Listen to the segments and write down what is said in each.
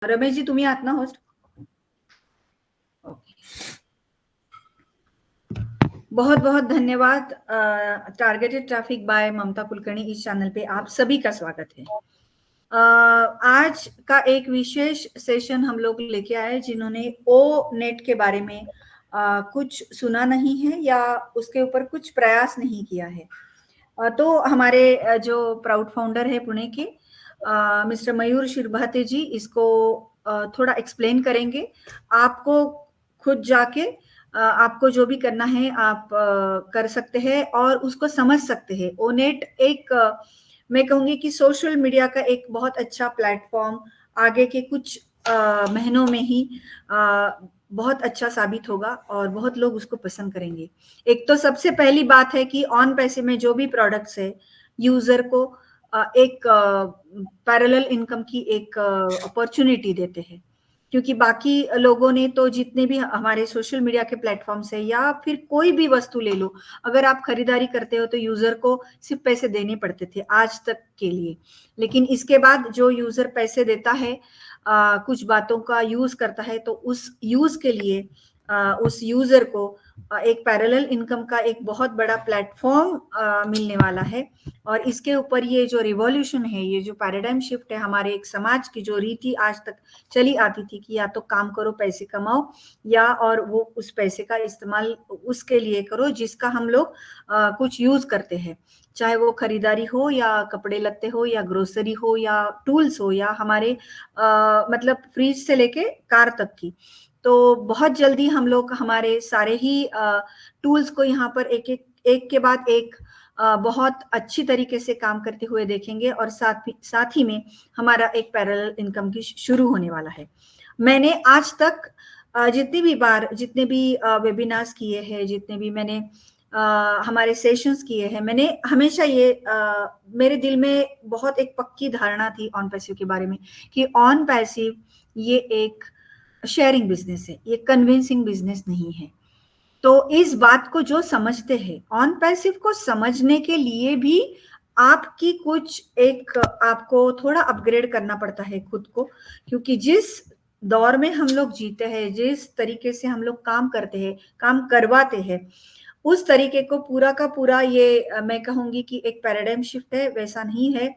रमेश जी तुम्ही आहात ना होस्ट? ओके, बहुत बहुत धन्यवाद। टारगेटेड ट्रैफिक बाय ममता कुलकर्णी इस चैनल पे आप सभी का स्वागत है। आज का एक विशेष सेशन हम लोग लेके आए जिन्होंने ओ नेट के बारे में कुछ सुना नहीं है या उसके ऊपर कुछ प्रयास नहीं किया है। तो हमारे जो प्राउड फाउंडर है पुणे के मिस्टर मयूर शिरभाते जी इसको थोड़ा एक्सप्लेन करेंगे। आपको खुद जाके आपको जो भी करना है आप कर सकते हैं और उसको समझ सकते हैं। ओनेट एक मैं कहूंगी कि सोशल मीडिया का एक बहुत अच्छा प्लेटफॉर्म आगे के कुछ महीनों में ही बहुत अच्छा साबित होगा और बहुत लोग उसको पसंद करेंगे। एक तो सबसे पहली बात है कि ऑन पैसे में जो भी प्रोडक्ट्स है यूजर को एक पैरेलल इनकम की एक अपॉर्चुनिटी देते हैं, क्योंकि बाकी लोगों ने तो जितने भी हमारे सोशल मीडिया के प्लेटफॉर्म्स है या फिर कोई भी वस्तु ले लो, अगर आप खरीदारी करते हो तो यूजर को सिर्फ पैसे देने पड़ते थे आज तक के लिए। लेकिन इसके बाद जो यूजर पैसे देता है, कुछ बातों का यूज करता है, तो उस यूज के लिए उस यूजर को एक पैरेलल इनकम का एक बहुत बड़ा प्लेटफॉर्म मिलने वाला है। और इसके ऊपर ये जो रिवॉल्यूशन है, ये जो पैराडाइम शिफ्ट है हमारे एक समाज की, जो रीति आज तक चली आती थी कि या तो काम करो पैसे कमाओ या और वो उस पैसे का इस्तेमाल उसके लिए करो जिसका हम लोग कुछ यूज करते हैं, चाहे वो खरीदारी हो या कपड़े लत्ते हो या ग्रोसरी हो या टूल्स हो या हमारे मतलब फ्रिज से लेके कार तक की। तो बहुत जल्दी हम लोग हमारे सारे ही टूल्स को यहाँ पर एक के बाद एक बहुत अच्छी तरीके से काम करते हुए देखेंगे और साथ ही में हमारा एक पैरेलल इनकम की शुरू होने वाला है। मैंने आज तक जितने भी वेबिनार्स किए हैं, जितने भी मैंने हमारे सेशंस किए हैं, मैंने हमेशा ये मेरे दिल में बहुत एक पक्की धारणा थी ऑन पैसिव के बारे में कि ऑन पैसिव ये एक शेयरिंग बिजनेस है, ये कन्विंसिंग बिजनेस नहीं है। तो इस बात को जो समझते हैं, ऑन पैसिव को समझने के लिए भी आपकी कुछ एक आपको थोड़ा अपग्रेड करना पड़ता है खुद को, क्योंकि जिस दौर में हम लोग जीते हैं, जिस तरीके से हम लोग काम करते हैं, काम करवाते हैं, उस तरीके को पूरा का पूरा ये मैं कहूंगी कि एक पैराडाइम शिफ्ट है, वैसा नहीं है।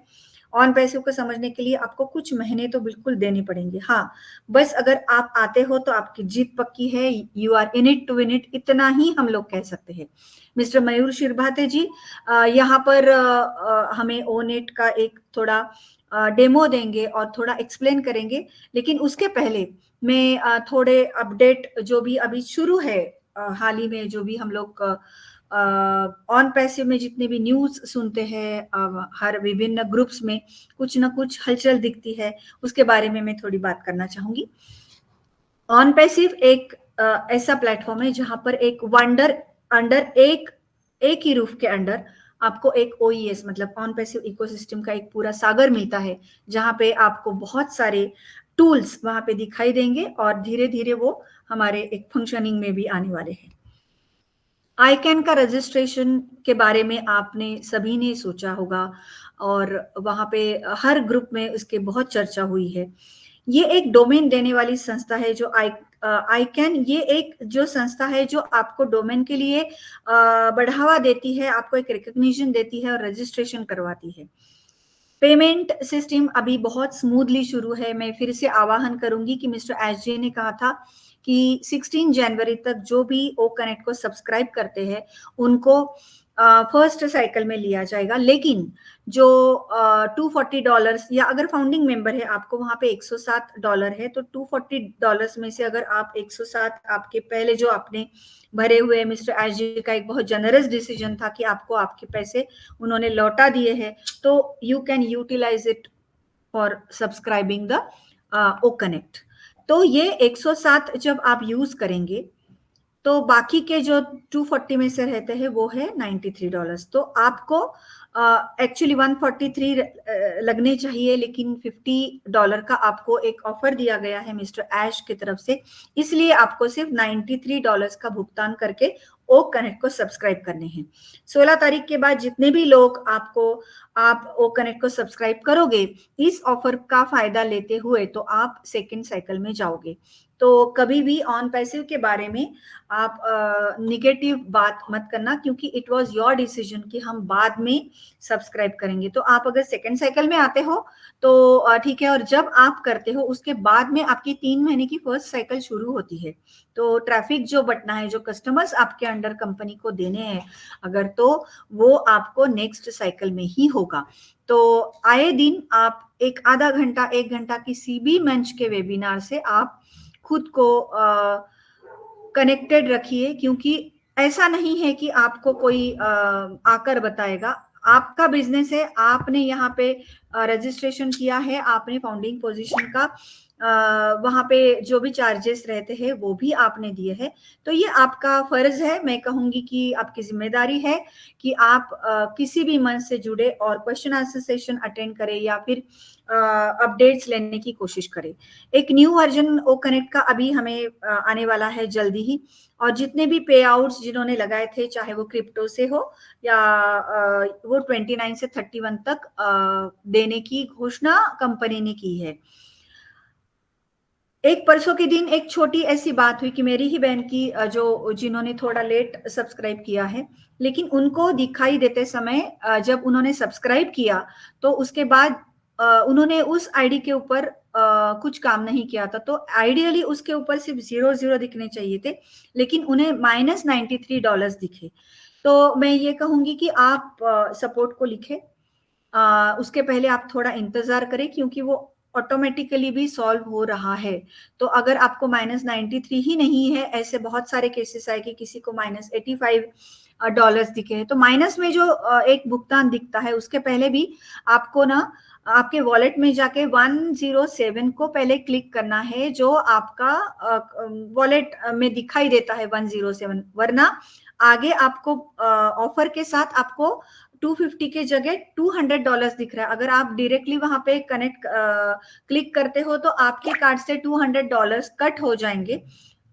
ऑन पैसिव को समझने के लिए आपको कुछ महीने तो बिल्कुल देने पड़ेंगे। हाँ, बस अगर आप आते हो तो आपकी जीत पक्की है, you are in it to win it, इतना ही हम लोग कह सकते हैं। मिस्टर मयूर शिरभाते जी यहाँ पर हमें ओनेट का एक थोड़ा डेमो देंगे और थोड़ा एक्सप्लेन करेंगे। लेकिन उसके पहले मैं थोड़े अपडेट जो भी अभी शुरू है, हाल ही में जो भी हम लोग ऑन पैसिव में जितने भी न्यूज सुनते हैं, हर विभिन्न ग्रुप्स में कुछ ना कुछ हलचल दिखती है, उसके बारे में मैं थोड़ी बात करना चाहूंगी। ऑन पैसिव एक ऐसा प्लेटफॉर्म है जहां पर एक वंडर अंडर एक ही रूफ के अंडर आपको एक ओईएस मतलब ऑन पैसिव इकोसिस्टम का एक पूरा सागर मिलता है, जहां पे आपको बहुत सारे टूल्स वहां पे दिखाई देंगे और धीरे धीरे वो हमारे एक फंक्शनिंग में भी आने वाले हैं। आईकैन का रजिस्ट्रेशन के बारे में आपने सभी ने सोचा होगा और वहां पे हर ग्रुप में उसके बहुत चर्चा हुई है। ये एक डोमेन देने वाली संस्था है जो आईकैन, ये एक जो संस्था है जो आपको डोमेन के लिए बढ़ावा देती है, आपको एक रिकॉग्निशन देती है और रजिस्ट्रेशन करवाती है। पेमेंट सिस्टम अभी बहुत स्मूथली शुरू है। मैं फिर से आह्वान करूंगी कि मिस्टर एस जे ने कहा था कि 16 जनवरी तक जो भी ओ कनेक्ट को सब्सक्राइब करते हैं उनको फर्स्ट साइकिल में लिया जाएगा। लेकिन जो $240 या अगर फाउंडिंग मेंबर है आपको वहां पे $107 है, तो $240 में से अगर आप 107 आपके पहले जो आपने भरे हुए, मिस्टर एस जे का एक बहुत जनरस डिसीजन था कि आपको आपके पैसे उन्होंने लौटा दिए हैं, तो you can utilize it for subscribing the oh connect. तो ये 107 जब आप यूज करेंगे तो बाकी के जो 240 में से रहते हैं वो है $93। तो आपको एक्चुअली 143 लगने चाहिए, लेकिन $50 का आपको एक ऑफर दिया गया है मिस्टर ऐश की तरफ से, इसलिए आपको सिर्फ $93 का भुगतान करके ओ कनेक्ट को सब्सक्राइब करने हैं। 16 तारीख के बाद जितने भी लोग आप ओ कनेक्ट को सब्सक्राइब करोगे, इस ऑफर का फायदा लेते हुए तो आप सेकंड साइकिल में जाओगे। तो कभी भी ऑन पैसिव के बारे में आप निगेटिव बात मत करना, क्योंकि इट वाज योर डिसीजन कि हम बाद में सब्सक्राइब करेंगे। तो आप अगर सेकंड साइकिल में आते हो तो ठीक है, और जब आप करते हो उसके बाद में आपकी 3 महीने की फर्स्ट साइकिल शुरू होती है। तो ट्रैफिक जो बटना है, जो कस्टमर्स आपके अंडर कंपनी को देने हैं अगर, तो वो आपको नेक्स्ट साइकिल में ही होगा। तो आए दिन आप एक आधा घंटा 1 घंटा किसी भी मंच के वेबिनार से आप खुद को कनेक्टेड रखिए, क्योंकि ऐसा नहीं है कि आपको कोई आकर बताएगा। आपका बिजनेस है, आपने यहाँ पे रजिस्ट्रेशन किया है, आपने फाउंडिंग पोजीशन का वहां पे जो भी चार्जेस रहते हैं वो भी आपने दिए हैं। तो ये आपका फर्ज है, मैं कहूंगी कि आपकी जिम्मेदारी है कि आप किसी भी मंच से जुड़े और क्वेश्चन आंसर सेशन अटेंड करें या फिर अपडेट्स लेने की कोशिश करें। एक न्यू वर्जन ओ कनेक्ट का अभी हमें आने वाला है जल्दी ही, और जितने भी पे आउट्स जिन्होंने लगाए थे, चाहे वो क्रिप्टो से हो या वो 29 से 31 तक देने की घोषणा कंपनी ने की है। एक परसों के दिन एक छोटी ऐसी बात हुई कि मेरी ही बहन की जिन्होंने थोड़ा लेट सब्सक्राइब किया है, लेकिन उनको दिखाई देते समय जब उन्होंने सब्सक्राइब किया तो उसके बाद उन्होंने उस आईडी के ऊपर कुछ काम नहीं किया था। तो आइडियली उसके ऊपर सिर्फ 0 दिखने चाहिए थे, लेकिन उन्हें -$93 दिखे। तो मैं ये कहूंगी कि आप सपोर्ट को लिखें, उसके पहले आप थोड़ा इंतजार करें, क्योंकि वो ऑटोमेटिकली भी सॉल्व हो रहा है। तो अगर आपको -93 ही नहीं है, ऐसे बहुत सारे केसेस आए कि किसी को -$85 दिखे हैं। तो माइनस में जो एक भुगतान दिखता है, उसके पहले भी आपको ना आपके वॉलेट में जाके 107 को पहले क्लिक करना है, जो आपका वॉलेट में दिखाई देता है 107, वरना आगे आपको ऑफर के साथ आपको 250 के जगह $200 दिख रहा है। अगर आप डायरेक्टली वहां पे कनेक्ट क्लिक करते हो तो आपके कार्ड से $200 कट हो जाएंगे,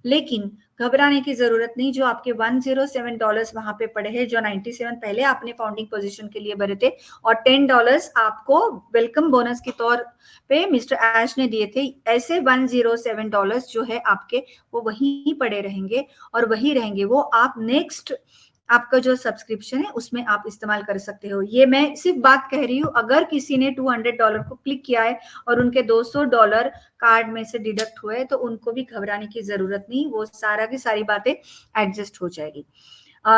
लेकिन घबराने की जरूरत नहीं। जो आपके $107 वहां पे पड़े हैं, जो 97 पहले आपने फाउंडिंग पोजीशन के लिए भरे थे, और $10 आपको वेलकम बोनस के तौर पे मिस्टर ऐश ने दिए थे, ऐसे $107 जो है आपके, वो वहीं पड़े रहेंगे और वही रहेंगे। वो आप नेक्स्ट आपका जो सब्सक्रिप्शन है उसमें आप इस्तेमाल कर सकते हो। ये मैं सिर्फ बात कह रही हूँ, अगर किसी ने $200 को क्लिक किया है और उनके $200 कार्ड में से डिडक्ट हुए तो उनको भी घबराने की जरूरत नहीं, वो सारा की सारी बातें एडजस्ट हो जाएगी।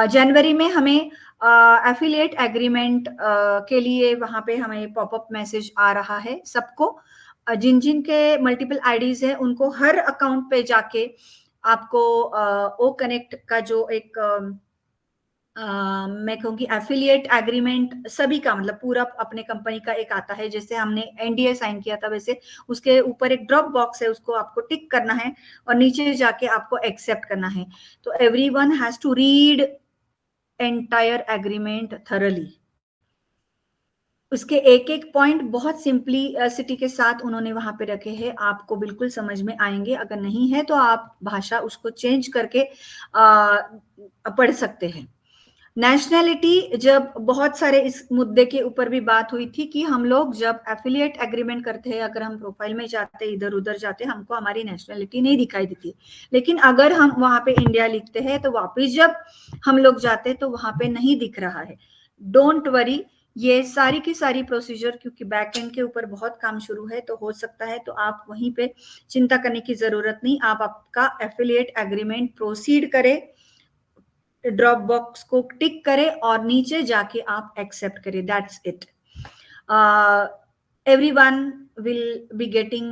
जनवरी में हमें एफिलिएट एग्रीमेंट के लिए वहां पे हमें पॉपअप मैसेज आ रहा है सबको। जिन जिन के मल्टीपल आईडीज है उनको हर अकाउंट पे जाके आपको ओ कनेक्ट का जो एक मैं कहूँगी एफिलिएट एग्रीमेंट सभी का, मतलब पूरा अपने कंपनी का एक आता है, जैसे हमने एनडीए साइन किया था वैसे उसके ऊपर एक ड्रॉप बॉक्स है, उसको आपको टिक करना है और नीचे जाके आपको एक्सेप्ट करना है। तो everyone has to read entire agreement thoroughly. उसके एक एक पॉइंट बहुत सिंपलिसिटी के साथ उन्होंने वहां पे रखे हैं, आपको बिल्कुल समझ में आएंगे। अगर नहीं है तो आप भाषा उसको चेंज करके पढ़ सकते हैं। नेशनैलिटी, जब बहुत सारे इस मुद्दे के ऊपर भी बात हुई थी कि हम लोग जब एफिलिएट एग्रीमेंट करते हैं, अगर हम प्रोफाइल में जाते हैं, इधर उधर जाते हैं, हमको हमारी नेशनैलिटी नहीं दिखाई देती, लेकिन अगर हम वहां पे इंडिया लिखते हैं तो वापस जब हम लोग जाते हैं तो वहां पे नहीं दिख रहा है। डोंट वरी, ये सारी की सारी प्रोसीजर, क्योंकि बैक एंड के ऊपर बहुत काम शुरू है, तो हो सकता है तो आप वहीं पे चिंता करने की जरूरत नहीं। आप आपका एफिलिएट एग्रीमेंट प्रोसीड करें, ड्रॉप बॉक्स को टिक करें और नीचे जाके आप एक्सेप्ट करें, that's it. Everyone will be getting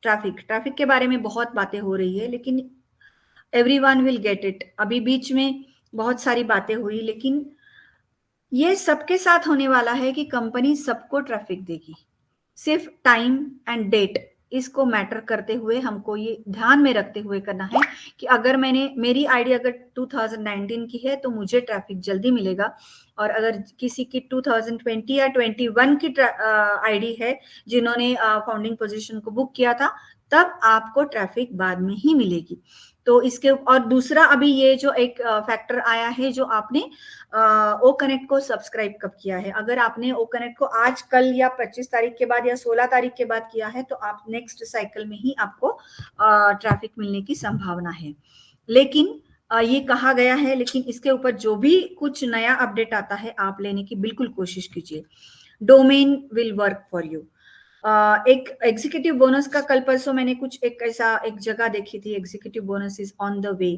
traffic के बारे में बहुत बातें हो रही है, लेकिन एवरीवन विल गेट इट। अभी बीच में बहुत सारी बातें हुई, लेकिन ये सबके साथ होने वाला है कि कंपनी सबको ट्रैफिक देगी। सिर्फ टाइम एंड डेट इसको मैटर करते हुए हमको ये ध्यान में रखते हुए करना है कि अगर मेरी आईडी अगर 2019 की है तो मुझे ट्रैफिक जल्दी मिलेगा, और अगर किसी की 2020 या 21 की आईडी है जिन्होंने फाउंडिंग पोजीशन को बुक किया था, तब आपको ट्रैफिक बाद में ही मिलेगी। तो इसके और दूसरा अभी ये जो एक फैक्टर आया है, जो आपने ओ कनेक्ट को सब्सक्राइब कब किया है। अगर आपने ओ कनेक्ट को आज, कल या 25 तारीख के बाद या 16 तारीख के बाद किया है, तो आप नेक्स्ट साइकिल में ही आपको ट्रैफिक मिलने की संभावना है। लेकिन ये कहा गया है, लेकिन इसके ऊपर जो भी कुछ नया अपडेट आता है आप लेने की बिल्कुल कोशिश कीजिए। Domain will work for you. एक एग्जीक्यूटिव बोनस का कल परसों मैंने कुछ एक ऐसा एक जगह देखी थी, executive bonus is on the way.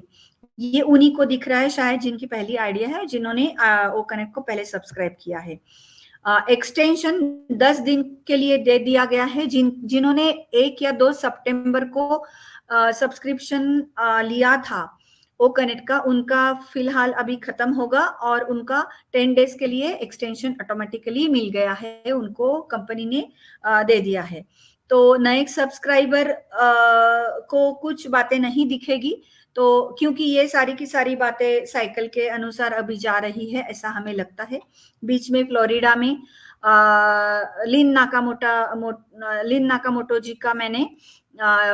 ये उन्हीं को दिख रहा है शायद जिनकी पहली आइडिया है, जिन्होंने ओ कनेक्ट को पहले सब्सक्राइब किया है। एक्सटेंशन 10 दिन के लिए दे दिया गया है। जिन्होंने 1 या 2 सितंबर को सब्सक्रिप्शन लिया था ओ कनेक्ट का, उनका फिलहाल अभी खत्म होगा और उनका 10 डेज के लिए एक्सटेंशन ऑटोमेटिकली मिल गया है, उनको कंपनी ने दे दिया है। तो नए सब्सक्राइबर को कुछ बातें नहीं दिखेगी, तो क्योंकि ये सारी की सारी बातें साइकिल के अनुसार अभी जा रही है, ऐसा हमें लगता है। बीच में फ्लोरिडा में लिन नाकामोटो जी का मैंने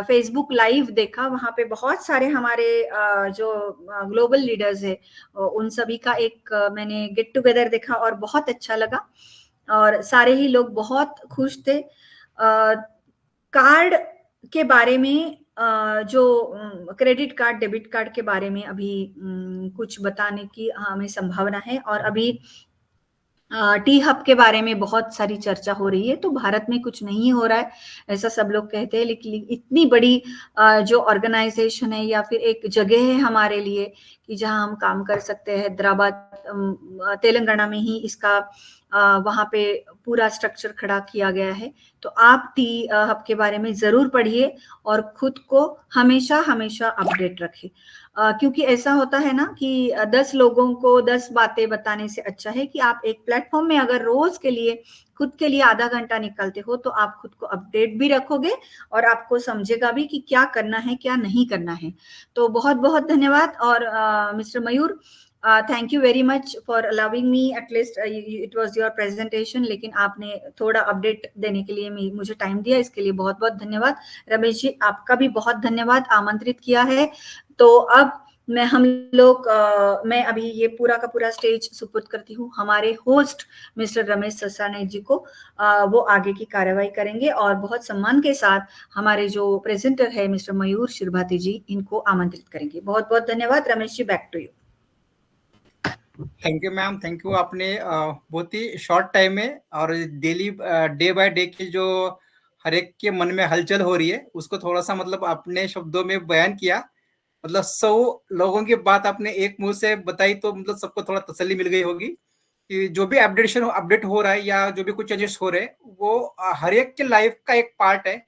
फेसबुक लाइव देखा। वहां पे बहुत सारे हमारे जो ग्लोबल लीडर्स है उन सभी का एक मैंने गेट टुगेदर देखा और बहुत अच्छा लगा, और सारे ही लोग बहुत खुश थे। कार्ड के बारे में, जो क्रेडिट कार्ड, डेबिट कार्ड के बारे में अभी कुछ बताने की हमें संभावना है। और अभी टी हब के बारे में बहुत सारी चर्चा हो रही है। तो भारत में कुछ नहीं हो रहा है ऐसा सब लोग कहते हैं, लेकिन इतनी बड़ी जो ऑर्गेनाइजेशन है या फिर एक जगह है हमारे लिए कि जहां हम काम कर सकते हैं, हैदराबाद तेलंगाना में ही इसका वहां पे पूरा स्ट्रक्चर खड़ा किया गया है। तो आप टी हब के बारे में जरूर पढ़िए और खुद को हमेशा हमेशा अपडेट रखें, क्योंकि ऐसा होता है ना कि 10 लोगों को 10 बातें बताने से अच्छा है कि आप एक प्लेटफॉर्म में अगर रोज के लिए खुद के लिए आधा घंटा निकालते हो, तो आप खुद को अपडेट भी रखोगे और आपको समझेगा भी कि क्या करना है क्या नहीं करना है। तो बहुत बहुत धन्यवाद। और mister Mayur, thank you very much for allowing me, at least it was your presentation, लेकिन आपने थोड़ा अपडेट देने के लिए मुझे टाइम दिया, इसके लिए बहुत बहुत धन्यवाद। रमेश जी, आपका भी बहुत धन्यवाद, आमंत्रित किया है। तो अब मैं अभी ये पूरा का पूरा स्टेज सुपुर्द करती हूँ हमारे होस्ट मिस्टर रमेश ससाने जी को। वो आगे की कार्रवाई करेंगे और बहुत सम्मान के साथ हमारे जो प्रेजेंटर है मिस्टर मयूर शिरभाती जी, इनको आमंत्रित करेंगे। बहुत बहुत धन्यवाद। Ramesh ji, back to you. Thank you ma'am, thank you. आपने बहुत ही शॉर्ट टाइम में और डेली डे बाय डे की जो हर एक के मन में हलचल हो रही है उसको थोड़ा सा मतलब अपने शब्दों में बयान किया। मतलब 100 लोगों की बात आपने एक मुंह से बताई, तो मतलब सबको थोड़ा तसल्ली मिल गई होगी कि जो भी अपडेट हो रहा है या जो भी कुछ चेंजेस हो रहे हैं वो हर एक के लाइफ का एक पार्ट है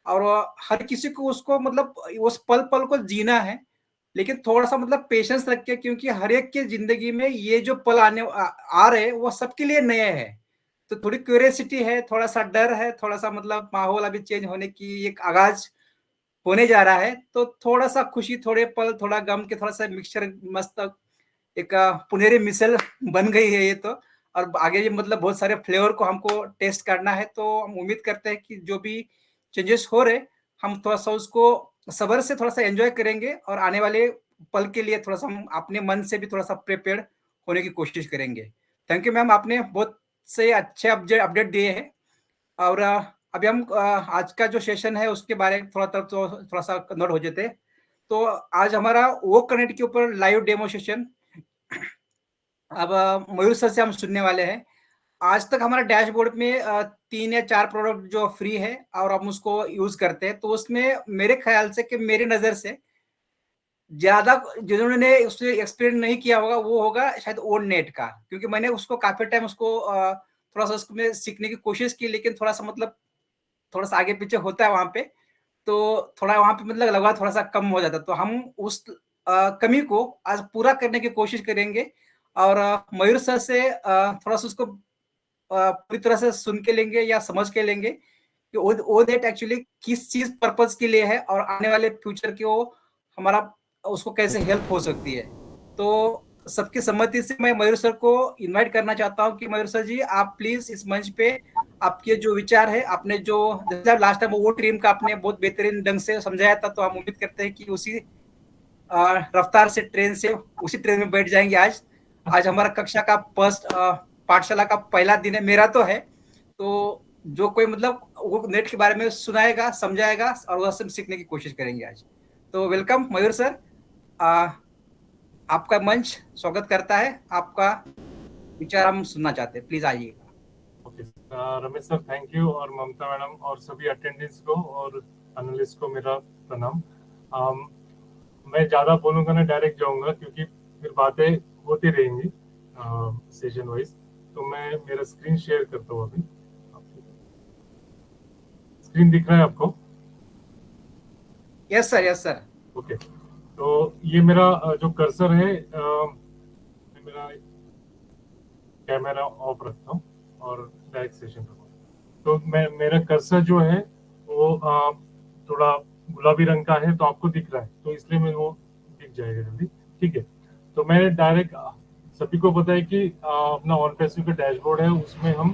और हर किसी को उसको मतलब उस पल पल को जीना है। लेकिन थोड़ा सा मतलब पेशेंस रख के, क्योंकि हर एक की जिंदगी में ये जो पल आ रहे हैं वो सबके लिए नए हैं। तो थोड़ी क्यूरियोसिटी है, थोड़ा सा डर है, थोड़ा सा मतलब माहौल अभी चेंज होने की एक आगाज होने जा रहा है। तो थोड़ा सा खुशी, थोड़े पल, थोड़ा गम के थोड़ा सा मिक्सचर, मस्त एक पुनेरी मिसल बन गई है ये तो। और आगे ये मतलब बहुत सारे फ्लेवर को हमको टेस्ट करना है। तो हम उम्मीद करते हैं कि जो भी चेंजेस हो रहे हम थोड़ा सा उसको सब्र से थोड़ा सा एंजॉय करेंगे और आने वाले पल के लिए थोड़ा सा हम अपने मन से भी थोड़ा सा प्रिपेयर्ड होने की कोशिश करेंगे। थैंक यू मैम, आपने बहुत से अच्छे अपडेट दिए हैं। और अभी हम आज का जो सेशन है उसके बारे में थोड़ा सा कन्वर्ट हो जाते हैं। तो आज हमारा वो कनेक्ट के ऊपर लाइव डेमो सेशन अब मयूर सर से हम सुनने वाले हैं। आज तक हमारा डैशबोर्ड में 3 या 4 प्रोडक्ट जो फ्री है और हम उसको यूज करते हैं। तो उसमें मेरे ख्याल से कि मेरी नजर से ज्यादा जिन्होंने उससे एक्सपीरियंस नहीं किया होगा वो होगा शायद ओन नेट का, क्योंकि मैंने उसको काफी टाइम उसको थोड़ा सा उसमें सीखने की कोशिश की, लेकिन थोड़ा सा मतलब थोड़ा सा आगे पीछे होता है वहां पे। तो थोड़ा वहां पे मतलब लगा थोड़ा सा कम हो जाता। तो हम उस कमी को आज पूरा करने की कोशिश करेंगे और मयूर सर से थोड़ा सा उसको पूरी तरह से सुन के लेंगे या समझ के लेंगे कि वो नेट एक्चुअली किस चीज पर्पज के लिए है और आने वाले फ्यूचर के वो हमारा उसको कैसे हेल्प हो सकती है। तो सबकी सम्मति से मैं मयूर सर को इनवाइट करना चाहता हूं कि मयूर सर जी आप प्लीज इस मंच पे आपके जो विचार है, आपने जो लास्ट टाइम वो टीम का आपने बहुत बेहतरीन ढंग से समझाया था, तो हम उम्मीद करते हैं कि उसी रफ्तार से ट्रेन से उसी ट्रेन में बैठ जाएंगे। आज हमारा कक्षा का फर्स्ट पाठशाला का पहला दिन है, मेरा तो है। तो जो कोई मतलब वो नेट के बारे में सुनाएगा, समझाएगा और वह सब सीखने की कोशिश करेंगे आज। तो वेलकम मयूर सर, आपका मंच स्वागत करता है, आपका विचार हम सुनना चाहते हैं, प्लीज आइएगा। Okay Ramesh sir, thank you, और ममता मैडम और सभी अटेंडेंट्स को और एनालिस्ट को मेरा प्रणाम। मैं ज़्यादा बोलूँगा ना, डायरेक्ट जाऊँगा क्योंकि फिर बातें होती रहेंगी सेशन वाइज। तो मैं मेरा स्क्रीन शेयर करता हूँ अभी। स्क्रीन दिख रहा है आपको? Yes sir, yes sir. Okay, तो ये मेरा जो कर्सर है, मेरा कैमरा ऑफ रखता हूँ और डायरेक्ट सेशन रखता हूँ। तो मेरा कर्सर जो है वो थोड़ा गुलाबी रंग का है, तो आपको दिख रहा है, तो इसलिए मैं वो दिख जाएगा जल्दी। ठीक है, तो मैं डायरेक्ट, सभी को पता है कि अपना ऑन पैसिव का डैशबोर्ड है, उसमें हम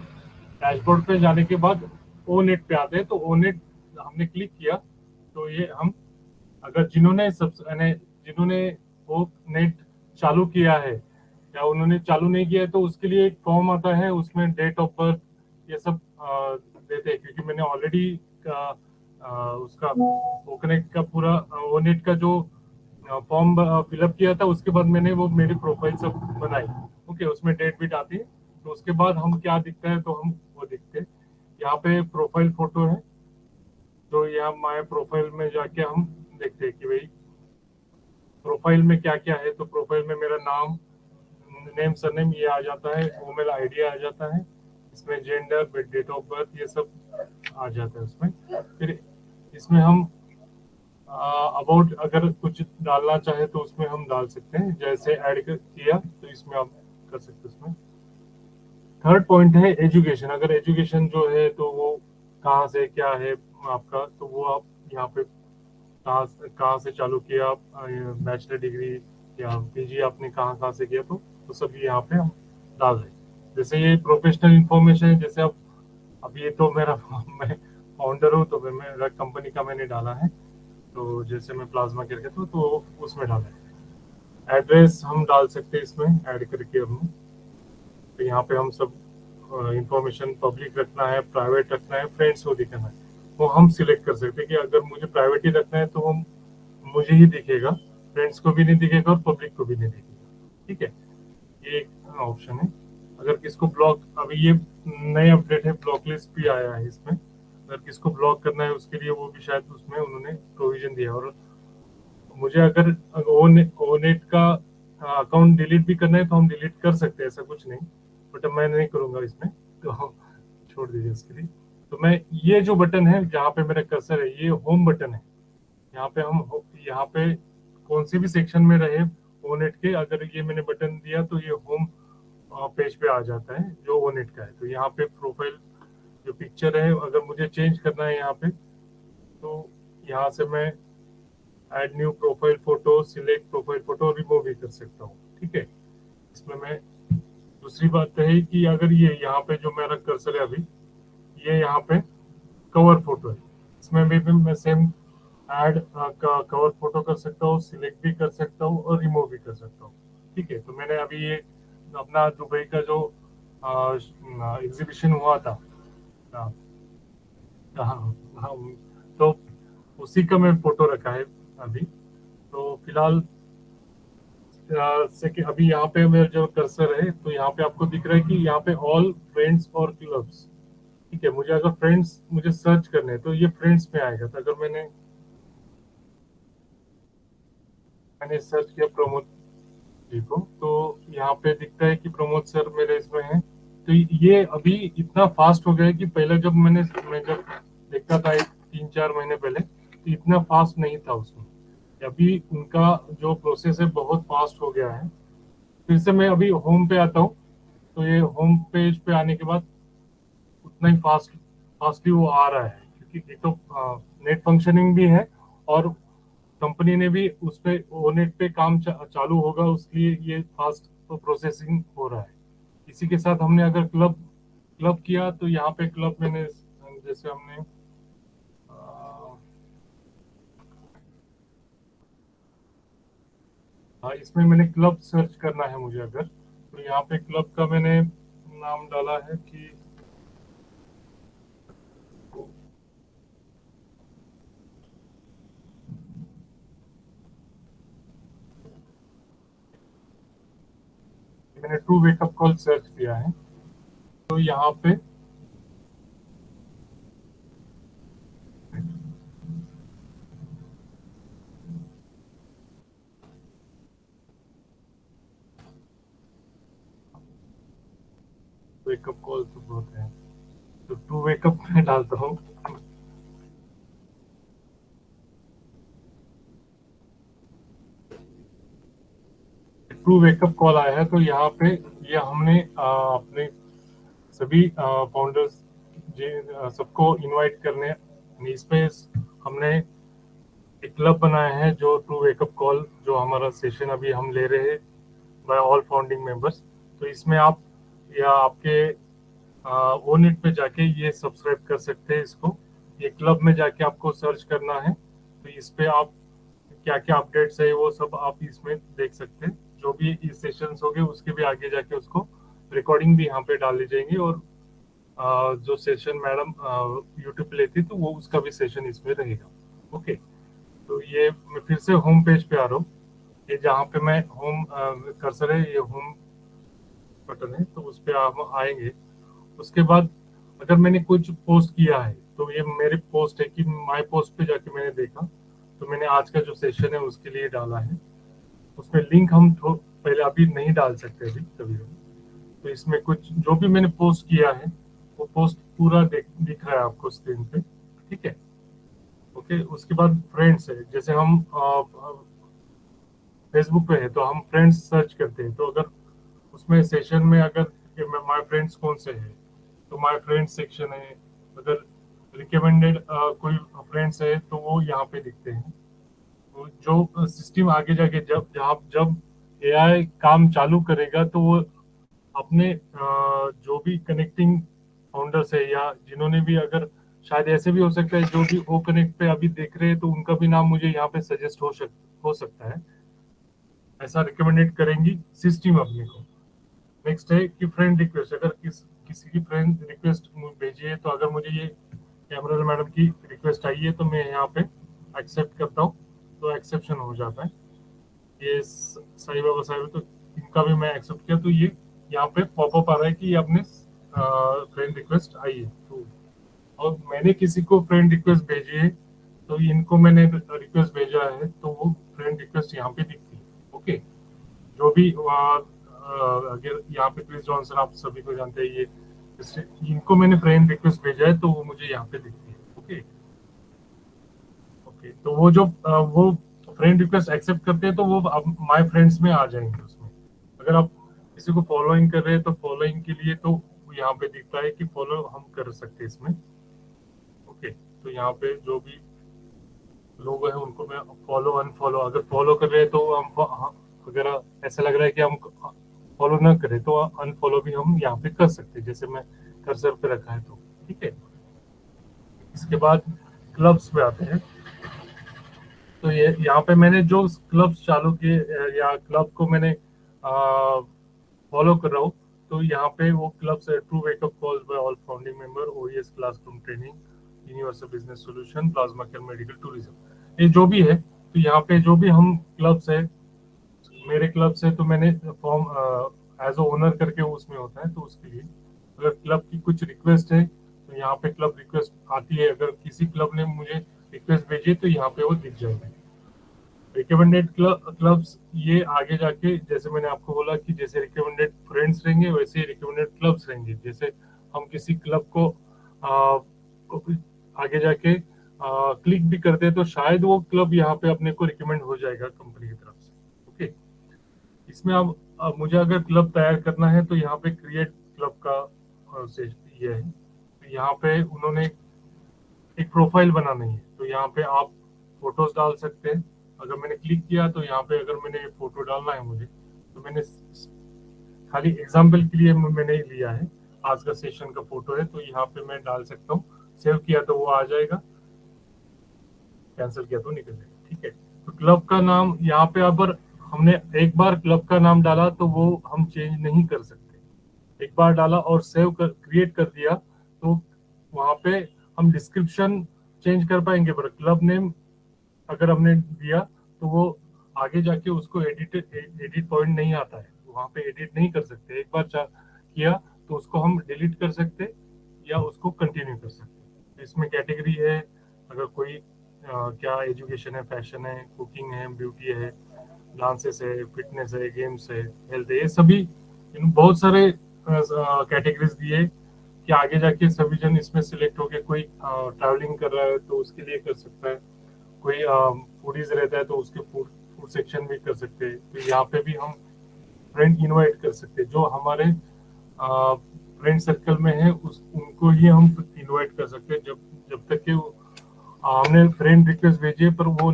डैशबोर्ड पे जाने के बाद ओ नेट पे आते हैं। तो ओ नेट हमने क्लिक किया तो ये हम, अगर जिन्होंने वो नेट चालू किया है या उन्होंने चालू नहीं किया है, तो उसके लिए एक फॉर्म आता है, उसमें डेट ऑफ बर्थ ये सब देते हैं। क्योंकि मैंने ऑलरेडी उसका ओकनेक्ट का पूरा ओनेट का जो फॉर्म फिलअप किया था, उसके बाद मैंने वो मेरी प्रोफाइल सब बनाई। ओके, उसमें डेट बीट आती है। तो उसके बाद हम क्या दिखता है, तो हम वो दिखते हैं। यहाँ पे प्रोफाइल फोटो है, तो यहाँ माय प्रोफाइल में जाके हम देखते हैं कि भाई प्रोफाइल में क्या क्या है। तो प्रोफाइल में मेरा नाम, नेम सरनेम ये आ जाता है, ईमेल आईडी आ जाता है, इसमें जेंडर, डेट ऑफ बर्थ ये सब आ जाता है उसमें। फिर इसमें हम अबाउट अगर कुछ डालना चाहे तो उसमें हम डाल सकते हैं, जैसे ऐड किया तो इसमें आप कर सकते हैं। उसमें थर्ड पॉइंट है एजुकेशन। अगर एजुकेशन जो है तो वो कहाँ से क्या है आपका, तो वो आप यहाँ पे कहाँ से चालू किया, बैचलर डिग्री या पीजी आपने कहाँ से किया, तो सब यहाँ पे हम डाल दें। जैसे ये प्रोफेशनल इंफॉर्मेशन है, जैसे अब ये तो मेरा मैं फाउंडर हूँ, तो मेरा कंपनी का मैंने डाला है। तो जैसे मैं प्लाज्मा केयर कहता हूँ, तो उसमें डाला है। एड्रेस हम डाल सकते हैं इसमें ऐड करके हमने। तो यहाँ पे हम सब इंफॉर्मेशन पब्लिक रखना है, प्राइवेट रखना है, फ्रेंड्स को दिखाना है, वो हम सिलेक्ट कर सकते हैं कि अगर मुझे प्राइवेट ही रखना है तो हम मुझे ही दिखेगा, फ्रेंड्स को भी नहीं दिखेगा और पब्लिक को भी नहीं दिखेगा। ठीक है, ये एक ऑप्शन है। अगर किसको ब्लॉक, अभी ये नए अपडेट है, ब्लॉक लिस्ट भी आया है इसमें। अगर किसको ब्लॉक करना है उसके लिए वो भी शायद उसमें उन्होंने प्रोविजन दिया। और मुझे अगर ओनेट का अकाउंट डिलीट भी करना है तो हम डिलीट कर सकते हैं, ऐसा कुछ नहीं, बट मैं नहीं करूंगा इसमें, तो छोड़ दीजिए इसके लिए। तो मैं ये जो बटन है जहाँ पे मेरा कर्सर है, ये होम बटन है। यहाँ पे हम यहाँ पे कौन सी भी सेक्शन में रहे ओनेट के, अगर ये मैंने बटन दिया तो ये होम पेज पे आ जाता है जो ओनेट का है। तो यहाँ पे प्रोफाइल जो पिक्चर है, अगर मुझे चेंज करना है यहाँ पे, तो यहाँ से मैं add new profile photo, select profile photo, remove भी कर सकता हूँ। ठीक है, इसमें मैं दूसरी बात है कि अगर ये यहाँ पे जो मेरा कर्सर है अभी, ये यहाँ पे कवर फोटो है, इसमें भी मैं सेम ऐड कवर फोटो कर सकता हूँ, सिलेक्ट भी कर सकता हूँ और रिमूव भी कर सकता हूँ। ठीक है, तो मैंने अभी ये अपना दुबई का जो एग्जीबिशन हुआ था, तो उसी का मैं फोटो रखा है अभी। तो फिलहाल से कि अभी यहाँ पे मेरा जो कर्सर है, तो यहाँ पे आपको दिख रहा है कि यहाँ पे ऑल फ्रेंड्स और क्लब्स। ठीक है, मुझे अगर फ्रेंड्स मुझे सर्च करने हैं तो ये फ्रेंड्स में आएगा। तो अगर मैंने सर्च किया प्रमोद जी को, तो यहाँ पे दिखता है कि प्रमोद सर मेरे इसमें है। तो ये अभी इतना फास्ट हो गया है कि पहले जब मैं जब देखता था 3-4 महीने पहले, तो इतना फास्ट नहीं था उसमें। अभी उनका जो प्रोसेस है बहुत फास्ट हो गया है। फिर से मैं अभी होम पे आता हूँ, तो ये होम पेज पे आने के बाद उतना ही फास्टली वो आ रहा है, क्योंकि एक तो नेट फंक्शनिंग भी है और कंपनी ने भी उस पे ओनेट पे काम चालू होगा, उसके लिए ये फास्ट प्रोसेसिंग हो रहा है। इसी के साथ हमने अगर क्लब किया तो यहाँ पे क्लब मैंने जैसे हमने इसमें मैंने क्लब सर्च करना है मुझे अगर, तो यहाँ पे क्लब का मैंने नाम डाला है कि मैंने ट्रू वेकअप कॉल सर्च किया है। तो यहाँ पे वेकअप कॉल तो बहुत है, तो ट्रू वेकअप में डालता हूँ। ट्रू वेकअप कॉल आया है, तो यहाँ पे ये हमने अपने सभी फाउंडर्स सबको इनवाइट करने, इस पे हमने एक क्लब बनाया है जो ट्रू वेकअप कॉल, जो हमारा सेशन अभी हम ले रहे हैं बाय ऑल फाउंडिंग मेंबर्स। तो इसमें आप या आपके ओनेट पे जाके ये सब्सक्राइब कर सकते हैं इसको। ये क्लब में जाके आपको सर्च करना है, तो इस पे आप क्या क्या अपडेट्स है वो सब आप इसमें देख सकते हैं। जो भी इस सेशंस होंगे उसके भी आगे जाके उसको रिकॉर्डिंग भी यहाँ पे डाल दी जाएंगी, और जो सेशन मैडम यूट्यूब पे लेती तो वो उसका भी सेशन इसमें रहेगा। ओके, तो ये मैं फिर से होम पेज पे आ रहा हूँ। ये जहाँ पे मैं होम कर्सर है, ये होम बटन है, तो उस पे आप आएंगे। उसके बाद अगर मैंने कुछ पोस्ट किया है तो ये मेरे पोस्ट है कि माय पोस्ट पे जाके मैंने देखा, तो मैंने आज का जो सेशन है उसके लिए डाला है। उसमें लिंक हम पहले अभी नहीं डाल सकते अभी कभी। तो इसमें कुछ जो भी मैंने पोस्ट किया है वो पोस्ट पूरा दिख रहा है आपको स्क्रीन पे, ठीक है। ओके, उसके बाद फ्रेंड्स है, जैसे हम फेसबुक पे है तो हम फ्रेंड्स सर्च करते हैं, तो अगर उसमें सेशन में अगर माय फ्रेंड्स कौन से है तो माय फ्रेंड्स सेक्शन है। अगर रिकमेंडेड कोई फ्रेंड्स है तो वो यहाँ पे दिखते हैं। तो जो सिस्टम आगे जाके जब एआई काम चालू करेगा तो वो अपने जो भी कनेक्टिंग फाउंडर्स है या जिन्होंने भी, अगर शायद ऐसे भी हो सकता है जो भी ओ कनेक्ट पे अभी देख रहे हैं तो उनका भी नाम मुझे यहाँ पे सजेस्ट हो सकता है, ऐसा रिकमेंडेड करेंगी सिस्टम अपने को। नेक्स्ट है कि फ्रेंड रिक्वेस्ट, अगर किसी की फ्रेंड रिक्वेस्ट भेजी है तो अगर मुझे ये कैमरा मैडम की रिक्वेस्ट आई है तो मैं यहाँ पे एक्सेप्ट करता हूँ, तो एक्सेप्शन हो जाता है। ये साई बाबा साहब, तो इनका भी मैं एक्सेप्ट किया, तो ये यहाँ पे पॉपअप आ रहा है कि ये अपने फ्रेंड रिक्वेस्ट आई है। तो और मैंने किसी को फ्रेंड रिक्वेस्ट भेजी है तो इनको मैंने रिक्वेस्ट भेजा है तो वो फ्रेंड रिक्वेस्ट यहाँ पे दिखती है। ओके, जो भी अगर यहाँ पे क्रिस जॉनसन आप सभी को जानते हैं, ये इनको मैंने फ्रेंड रिक्वेस्ट भेजा है तो वो मुझे यहाँ पे दिखती है। ओके ओके, तो वो जो वो फ्रेंड रिक्वेस्ट एक्सेप्ट करते हैं तो वो अब माय फ्रेंड्स में आ जाएंगे उसमें। अगर आप किसी को फॉलोइंग कर रहे हैं तो फॉलोइंग के लिए तो यहाँ पे दिखता है कि फॉलो हम कर सकते हैं इसमें। ओके, तो यहाँ पे जो भी लोग हैं उनको मैं फॉलो अनफॉलो, अगर फॉलो कर रहे हैं तो हम, अगर ऐसा लग रहा है कि हम फॉलो ना करें तो अनफॉलो भी हम यहाँ पे कर सकते हैं, जैसे मैं कर्सर पे रखा है तो ठीक है। इसके बाद क्लब्स पे आते हैं, तो ये यहाँ पे मैंने जो क्लब्स चालू किए या क्लब को मैंने फॉलो कर रहा हूँ, तो यहाँ पे वो क्लब्स है through wake up calls by all founding member, OES classroom training, universal business solution, plasma care, medical tourism, ये जो भी है। तो यहाँ पे जो भी हम क्लब्स है, मेरे क्लब्स है, तो मैंने फॉर्म एज अ ओनर करके उसमें होता है, तो उसके लिए अगर क्लब की कुछ रिक्वेस्ट है तो यहाँ पे क्लब रिक्वेस्ट आती है। अगर किसी क्लब ने मुझे रिक्वेस्ट भेजी तो यहाँ पे वो दिख जाएगी। रिकमेंडेड क्लब्स, ये आगे जाके जैसे मैंने आपको बोला कि जैसे रिकमेंडेड फ्रेंड्स रहेंगे वैसे ही रिकमेंडेड क्लब्स रहेंगे। जैसे हम किसी क्लब को आगे जाके क्लिक भी करते हैं तो शायद वो क्लब यहाँ पे अपने को रिकमेंड हो जाएगा कंपनी की तरफ से। ओके, इसमें अब मुझे अगर क्लब तैयार करना है तो यहाँ पे क्रिएट क्लब का ये है। तो यहाँ पे उन्होंने एक प्रोफाइल बनानी है, तो यहाँ पे आप फोटोज डाल सकते हैं, अगर मैंने क्लिक किया तो यहाँ पे अगर मैंने फोटो डालना है मुझे, तो मैंने खाली एग्जाम्पल के लिए मैंने लिया है, आज का सेशन का फोटो है, तो यहाँ पे मैं डाल सकता हूँ। सेव किया तो वो आ जाएगा, कैंसिल किया तो निकल जाएगा। ठीक है, तो क्लब का नाम यहाँ पे अगर हमने एक बार क्लब का नाम डाला तो वो हम चेंज नहीं कर सकते। एक बार डाला और सेव कर क्रिएट कर दिया तो वहां पे हम डिस्क्रिप्शन चेंज कर पाएंगे, पर क्लब नेम अगर हमने दिया तो वो आगे जाके उसको एडिट पॉइंट नहीं आता है, वहां पे एडिट नहीं कर सकते। एक बार किया तो उसको हम डिलीट कर सकते या उसको कंटिन्यू कर सकते। इसमें कैटेगरी है, अगर कोई क्या एजुकेशन है, फैशन है, कुकिंग है, ब्यूटी है, डांसेस है, फिटनेस है, गेम्स है, हेल्थ है, ये सभी बहुत सारे कैटेगरीज दिए कि आगे जाके सभी जन इसमें सिलेक्ट होके कोई ट्रैवलिंग कर रहा है तो उसके लिए कर सकता है, कोई फूडीज रहता है तो उसके फूड सेक्शन भी कर सकते हैं। तो यहाँ पे भी हम फ्रेंड इनवाइट कर सकते हैं, जो हमारे फ्रेंड सर्कल में है उनको ही हम इनवाइट कर सकते हैं। जब तक कि हमने फ्रेंड रिक्वेस्ट भेजी है पर वो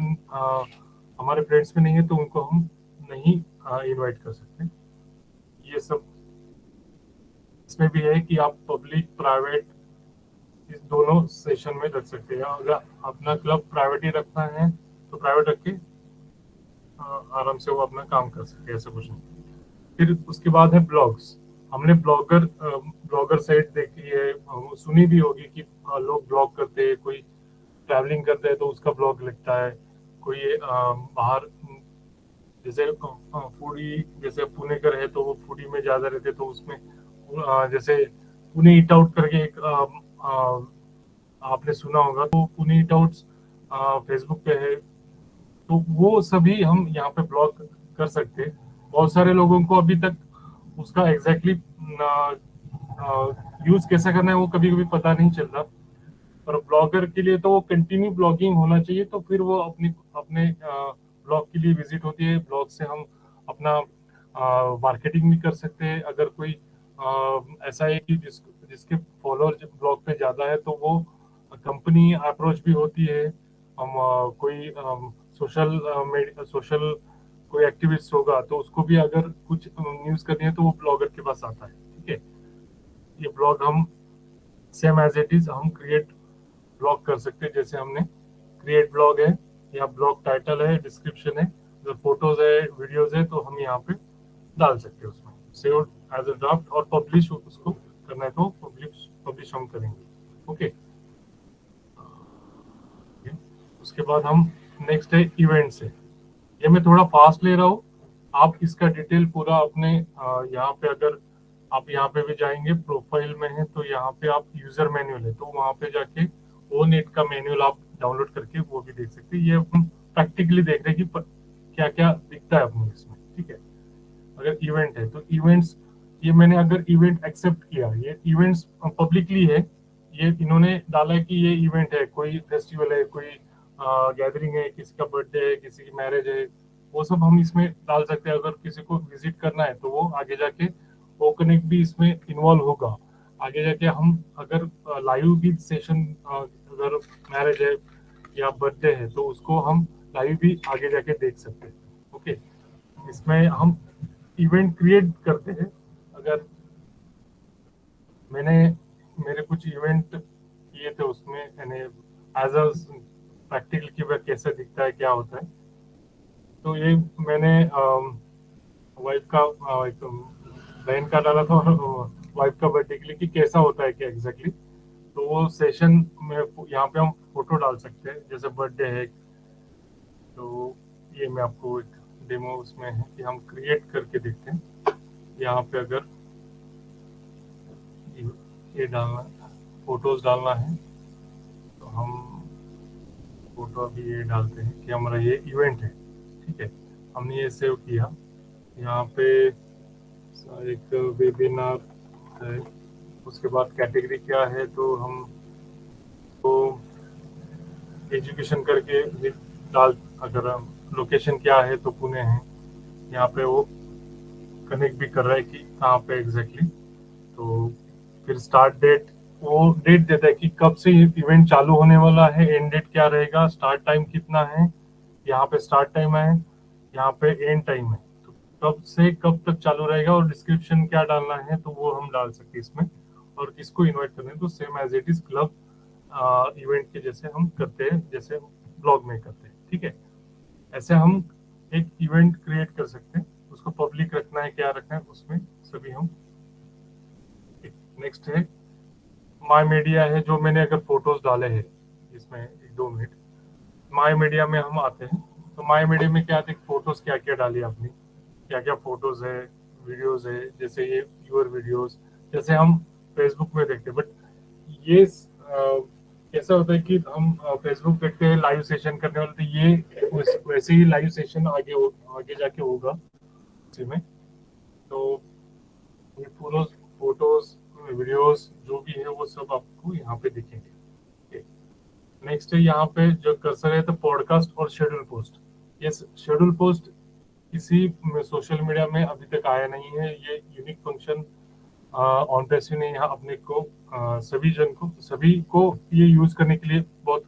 हमारे फ्रेंड्स में नहीं है तो उनको हम नहीं इनवाइट कर सकते। ये सब इसमें भी है कि आप पब्लिक प्राइवेट इस दोनों सेशन में रख सकते हैं। अगर अपना क्लब प्राइवेट ही रखना है तो प्राइवेट रख के आराम से वो अपना काम कर सकते हैं, ऐसा कुछ नहीं। फिर उसके बाद है ब्लॉग्स। हमने ब्लॉगर साइट देखी है, सुनी भी होगी कि लोग ब्लॉग करते हैं, कोई ट्रैवलिंग करते हैं तो उसका ब्लॉग लिखता है, कोई बाहर जैसे फूडी, जैसे पुणे का है तो वो फूडी में ज्यादा रहते तो उसमें जैसे पुणे ईट आउट करके एक आपने सुना होगा, तो पुणे ईट आउट फेसबुक पे है, तो वो सभी हम यहाँ पे ब्लॉग कर सकते हैं। बहुत सारे लोगों को अभी तक उसका एग्जैक्टली यूज कैसे करना है वो कभी कभी पता नहीं चलता, पर ब्लॉगर के लिए तो वो कंटिन्यू ब्लॉगिंग होना चाहिए, तो फिर वो अपने ब्लॉग के लिए विजिट होती है। ब्लॉग से हम अपना मार्केटिंग भी कर सकते हैं। अगर कोई ऐसा है कि जिसके फॉलोअर ब्लॉग पे ज्यादा है तो वो कंपनी अप्रोच भी होती है। हम कोई सोशल कोई एक्टिविस्ट होगा तो उसको भी अगर कुछ न्यूज करनी है तो वो ब्लॉगर के पास आता है। ठीक है, ये ब्लॉग हम सेम एज इट इज हम क्रिएट ब्लॉग कर सकते हैं, जैसे हमने क्रिएट ब्लॉग है, या ब्लॉग टाइटल है, डिस्क्रिप्शन है, जो फोटोज है, वीडियोज है, तो हम यहाँ पे डाल सकते हैं उसमें सेव एज अ ड्राफ्ट, और पब्लिश उसको करना है तो पब्लिश हम करेंगे। ओके, उसके बाद हम नेक्स्ट है इवेंट्स है। ये मैं थोड़ा फास्ट ले रहा हूँ, आप इसका डिटेल पूरा अपने यहाँ पे, अगर आप यहाँ पे भी जाएंगे प्रोफाइल में है तो यहाँ पे आप यूजर मैनुअल है तो वहाँ पे जाके ओनेट का मैनुअल आप डाउनलोड करके वो भी देख सकते हैं। ये हम प्रैक्टिकली देख रहे हैं कि क्या क्या दिखता है अपने इसमें। ठीक है, अगर इवेंट है तो इवेंट्स, ये मैंने अगर इवेंट एक्सेप्ट किया, ये इवेंट्स पब्लिकली है, ये इन्होंने डाला है कि ये इवेंट है, कोई फेस्टिवल है, कोई गैदरिंग है, किसी का बर्थडे है, किसी की मैरिज है, वो सब हम इसमें डाल सकते हैं। अगर किसी को विजिट करना है तो वो आगे जाके वो कनेक्ट भी इसमें इन्वॉल्व होगा। आगे जाके हम अगर लाइव भी सेशन, अगर मैरिज है या बर्थडे है तो उसको हम लाइव भी आगे जाके देख सकते हैं। ओके, इसमें हम इवेंट क्रिएट करते हैं। अगर मेरे कुछ इवेंट किए थे उसमें एज अ प्रैक्टिकल की वह कैसे दिखता है, क्या होता है, तो ये मैंने वाइफ का एक बहन का डाला था और वाइफ का बर्थडे के लिए कि कैसा होता है क्या एग्जैक्टली, तो वो सेशन में यहाँ पे हम फोटो डाल सकते हैं, जैसे बर्थडे है तो ये मैं आपको एक डेमो उसमें है कि हम क्रिएट करके देखते हैं। यहाँ पे अगर ये डालना, फोटोज डालना है तो हम फोटो अभी ये डालते हैं कि हमारा ये इवेंट है। ठीक है, हमने ये सेव किया। यहाँ पे एक वेबिनार है, उसके बाद कैटेगरी क्या है तो हम तो एजुकेशन करके डाल, अगर लोकेशन क्या है तो पुणे है, यहाँ पे वो कनेक्ट भी कर रहा है कि कहाँ पे एग्जैक्टली। तो फिर स्टार्ट डेट, वो डेट देता है कि कब से इवेंट चालू होने वाला है, एंड डेट क्या रहेगा, स्टार्ट टाइम कितना है, यहाँ पे स्टार्ट टाइम है, यहाँ पे एंड टाइम है, तो कब से कब तक चालू रहेगा और डिस्क्रिप्शन क्या डालना है तो वो हम डाल सकते हैं इसमें, और किसको इनवाइट करना है तो same as it is club event के जैसे हम करते हैं, जैसे ब्लॉग में करते हैं, ठीक है। ऐसे हम एक इवेंट क्रिएट कर सकते हैं, उसको पब्लिक रखना है, क्या रखना है उसमें सभी हम। नेक्स्ट है माय मीडिया है, जो मैंने अगर फोटोज डाले हैं इसमें 1-2 मिनट, माय मीडिया में हम आते हैं, तो माय मीडिया में क्या देख फोटोज क्या क्या डाली आपने, क्या क्या फोटोज है, वीडियोज है, जैसे ये यूर वीडियोज जैसे हम फेसबुक में देखते हैं, बट ये कैसा होता है कि हम फेसबुक देखते हैं लाइव सेशन करने वाले, तो ये वैसे ही लाइव सेशन आगे जाके होगा इसी में। तो ये फोटोज वीडियोस जो भी है वो सब आपको यहाँ पे दिखेंगे। नेक्स्ट है यहाँ पे जो कर्सर है तो पॉडकास्ट और शेड्यूल पोस्ट। ये शेड्यूल पोस्ट किसी सोशल मीडिया में अभी तक आया नहीं है, ये यूनिक फंक्शन ऑन पैसिव ने यहाँ अपने को सभी को ये यूज करने के लिए बहुत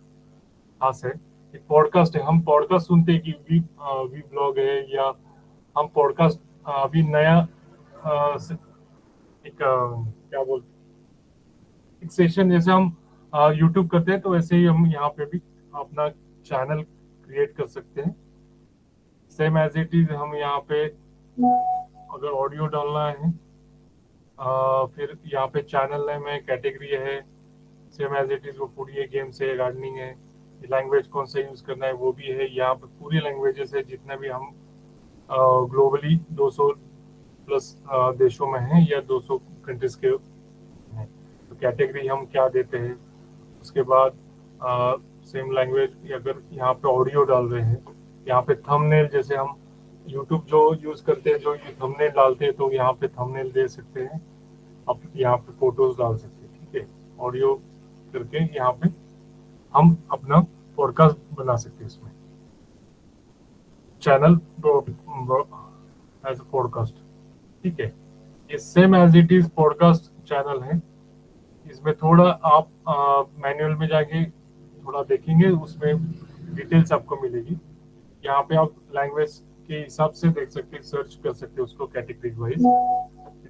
खास है। एक पॉडकास्ट है, हम पॉडकास्ट सुनते हैं कि वी ब्लॉग है, या हम पॉडकास्ट अभी नया क्या बोलते एक सेशन जैसे हम यूट्यूब करते हैं, तो वैसे ही हम यहाँ पे भी अपना चैनल क्रिएट कर सकते हैं। सेम एज इट इज हम यहाँ पे अगर ऑडियो डालना है, फिर यहाँ पे चैनल नेम है, कैटेगरी है, सेम एज इट इज वो फूड है, गेम्स है, गार्डनिंग है, लैंग्वेज कौन सा यूज करना है वो भी है। यहाँ पे पूरी लैंग्वेजेस है जितने भी हम ग्लोबली 200 प्लस देशों में हैं या 200 कंट्रीज के हैं, तो कैटेगरी हम क्या देते हैं। उसके बाद सेम लैंग्वेज, अगर यहाँ पे ऑडियो डाल रहे हैं, यहाँ पे थंबनेल, जैसे हम यूट्यूब जो यूज करते हैं जो थंबनेल डालते हैं, तो यहाँ पे थंबनेल दे सकते हैं, अब यहाँ पे फोटोज डाल सकते हैं, ठीक है। ऑडियो करके यहाँ पे हम अपना पॉडकास्ट बना सकते हैं इसमें, चैनल एज अ पॉडकास्ट, ठीक है। ये same as it is podcast channel है। इसमें थोड़ा आप मैनुअल में जाके थोड़ा देखेंगे, उसमें डिटेल्स आपको मिलेगी। यहाँ पे आप लैंग्वेज के हिसाब से देख सकते हैं, सर्च कर सकते हैं उसको कैटेगरी वाइज।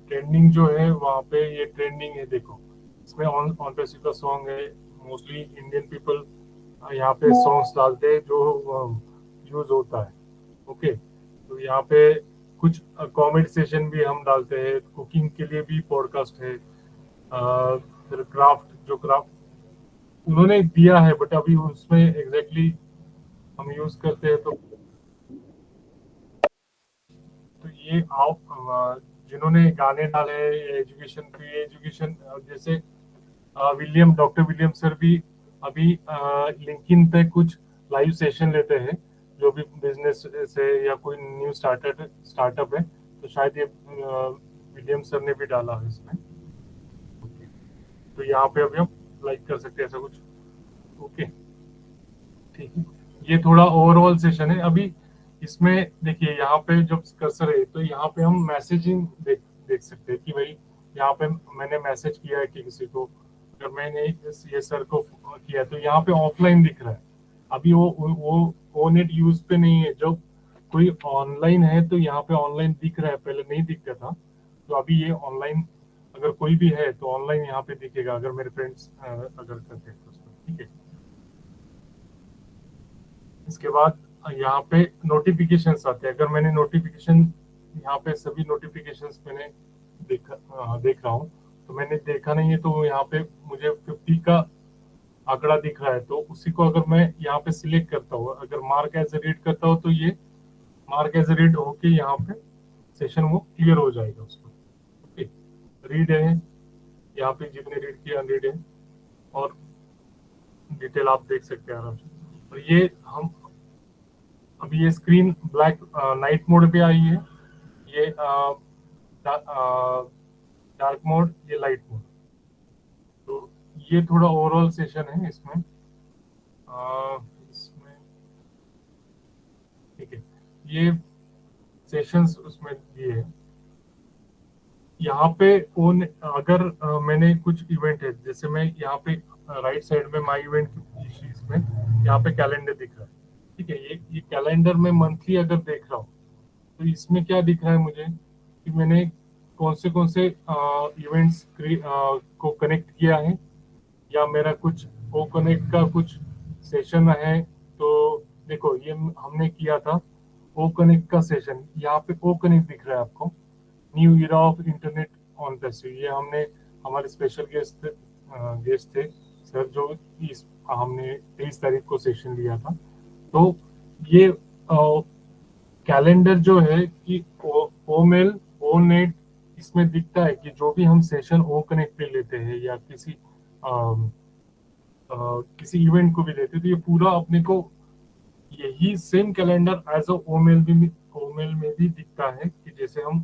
ट्रेंडिंग जो है वहाँ पे ये ट्रेंडिंग है, देखो इसमें ऑन पैसिव का सॉन्ग है, मोस्टली इंडियन पीपल यहाँ पे सॉन्ग्स डालते हैं जो यूज होता है, ओके। तो यहाँ पे कुछ कॉमेडी सेशन भी हम डालते हैं, कुकिंग के लिए भी पॉडकास्ट है, फिर क्राफ्ट उन्होंने दिया है बट अभी उसमें एग्जैक्टली हम यूज करते हैं, तो ये आप जिन्होंने गाने डाले एजुकेशन पे, एजुकेशन जैसे डॉक्टर विलियम सर भी अभी लिंक्डइन पे कुछ लाइव सेशन लेते हैं, जो भी बिजनेस से या कोई न्यू स्टार्टअप है, तो शायद ये विलियम सर ने भी डाला है इसमें, तो यहाँ पे अभी हम लाइक कर सकते हैं ऐसा कुछ, ओके ठीक है। ये थोड़ा ओवरऑल सेशन है। अभी इसमें देखिए यहाँ पे जब कर्सर है तो यहाँ पे हम मैसेजिंग देख सकते हैं कि भाई यहाँ पे मैंने मैसेज किया है कि किसी को, अगर मैंने ये सर को किया तो यहाँ पे ऑफलाइन दिख रहा है। अभी वो नेट यूज पे नहीं है, जब कोई ऑनलाइन है तो यहाँ पे ऑनलाइन दिख रहा है, पहले नहीं दिखता था, तो अभी ये ऑनलाइन अगर कोई भी है तो ऑनलाइन यहाँ पे दिखेगा, अगर मेरे फ्रेंड्स अगर करते हैं तो, ठीक है। इसके बाद यहाँ पे नोटिफिकेशंस आते हैं। अगर मैंने नोटिफिकेशन यहाँ पे सभी नोटिफिकेशंस मैंने देख रहा हूँ, तो मैंने देखा नहीं है तो यहाँ पे मुझे 50 का आंकड़ा दिख रहा है, तो उसी को अगर मैं यहाँ पे सिलेक्ट करता हूँ, अगर मार्क एज ए रीड करता हूँ, तो ये मार्क एज ए रीड होके यहाँ पे सेशन वो क्लियर हो जाएगा उसको, ओके। रीड है यहाँ पे, जितने रीड किया अनरीड है, और डिटेल आप देख सकते हैं आराम से। और ये हम अभी ये स्क्रीन ब्लैक नाइट मोड पे आई है, ये डार्क मोड, ये लाइट मोड। तो ये थोड़ा ओवरऑल सेशन है इसमें ठीक है। ये सेशंस उसमें दिए हैं। यहाँ पे अगर मैंने कुछ इवेंट है, जैसे मैं यहाँ पे राइट साइड में माई इवेंट की चीज में यहाँ पे कैलेंडर दिख रहा है, ठीक है। ये कैलेंडर में मंथली अगर देख रहा हूँ तो इसमें क्या दिख रहा है मुझे कि मैंने कौन से इवेंट्स को कनेक्ट किया है, या मेरा कुछ ओ कनेक्ट का कुछ सेशन है। तो देखो ये हमने किया था ओ कनेक्ट का सेशन, यहाँ पे ओ कनेक्ट दिख रहा है आपको, new era of internet on passive. ये हमने हमारे स्पेशल गेस्ट थे सर, जो इस हमने 23 तारीख को सेशन लिया था। तो ये कैलेंडर जो है कि ओ मेल ओ नेट, इसमें दिखता है कि जो भी हम सेशन ओ कनेक्ट पे लेते हैं या किसी इवेंट को भी लेते हैं, तो ये पूरा अपने को यही same calendar as a oh mail में भी दिखता है कि जैसे हम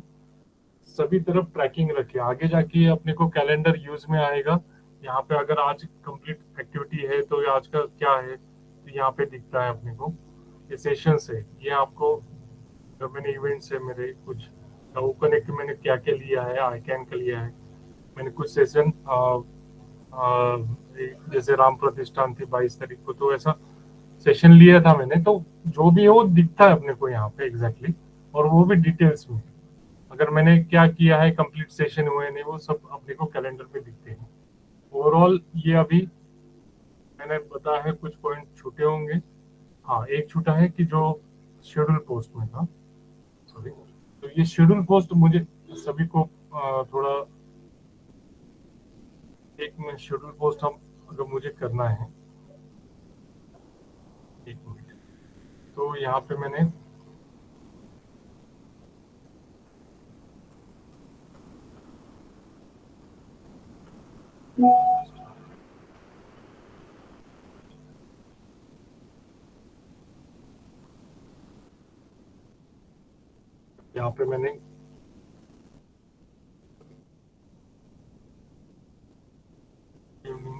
सभी तरफ ट्रैकिंग रखे। आगे जाके अपने को कैलेंडर यूज में आएगा। यहाँ पे अगर आज कंप्लीट एक्टिविटी है तो आज का क्या है, तो यहाँ पे दिखता है अपने को। ये सेशंस है, ये आपको जब मैंने इवेंट्स है मेरे कुछ कनेक्ट मैंने क्या क्या लिया है, आई कैन का लिया है मैंने कुछ सेशन, जैसे राम प्रतिष्ठान थी 22 तारीख को, तो ऐसा सेशन लिया था मैंने। तो जो भी है वो दिखता है अपने को यहाँ पे एग्जैक्टली, और वो भी डिटेल्स में। अगर मैंने क्या किया है, कंप्लीट सेशन हुए नहीं, वो सब अपने को कैलेंडर पे दिखते हैं। ओवरऑल ये अभी मैंने बताया है, कुछ पॉइंट छूटे होंगे। हाँ, एक छूटा है कि जो शेड्यूल पोस्ट में था, सॉरी। तो ये शेड्यूल पोस्ट मुझे सभी को थोड़ा एक मिनट, शेड्यूल पोस्ट हम अगर मुझे करना है, एक मिनट। तो यहाँ पे मैंने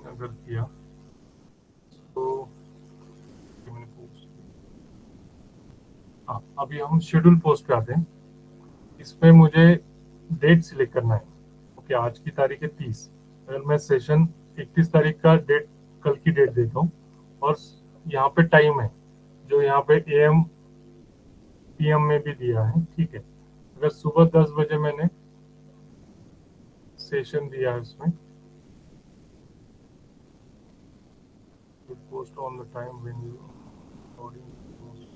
अगर किया तो मैंने पोस्ट, हाँ, अभी हम शेड्यूल पोस्ट पे आते हैं। इसमें मुझे डेट सिलेक्ट करना है। ओके, आज की तारीख है 30। अगर मैं सेशन 31 तारीख का डेट, कल की डेट देता हूँ, और यहाँ पे टाइम है जो यहाँ पे AM PM में भी दिया है, ठीक है। अगर सुबह 10 बजे मैंने सेशन दिया है उसमें, post on the time when you recording post।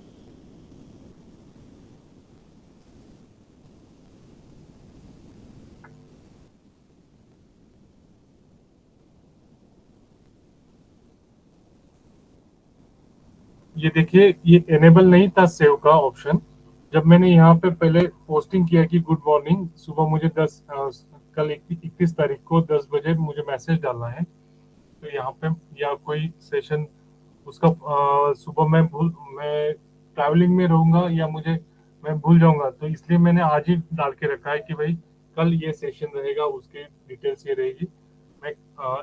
ये देखिए, ये एनेबल नहीं था सेव का ऑप्शन। जब मैंने यहाँ पे पहले पोस्टिंग किया कि गुड मॉर्निंग, सुबह मुझे कल 31 तारीख को 10 बजे मुझे मैसेज डालना है, तो यहाँ पे या कोई सेशन उसका सुबह मैं ट्रैवलिंग में रहूंगा या मैं भूल जाऊंगा, तो इसलिए मैंने आज ही डाल के रखा है कि भाई कल ये सेशन रहेगा, उसकी डिटेल्स ये रहेगी। मैं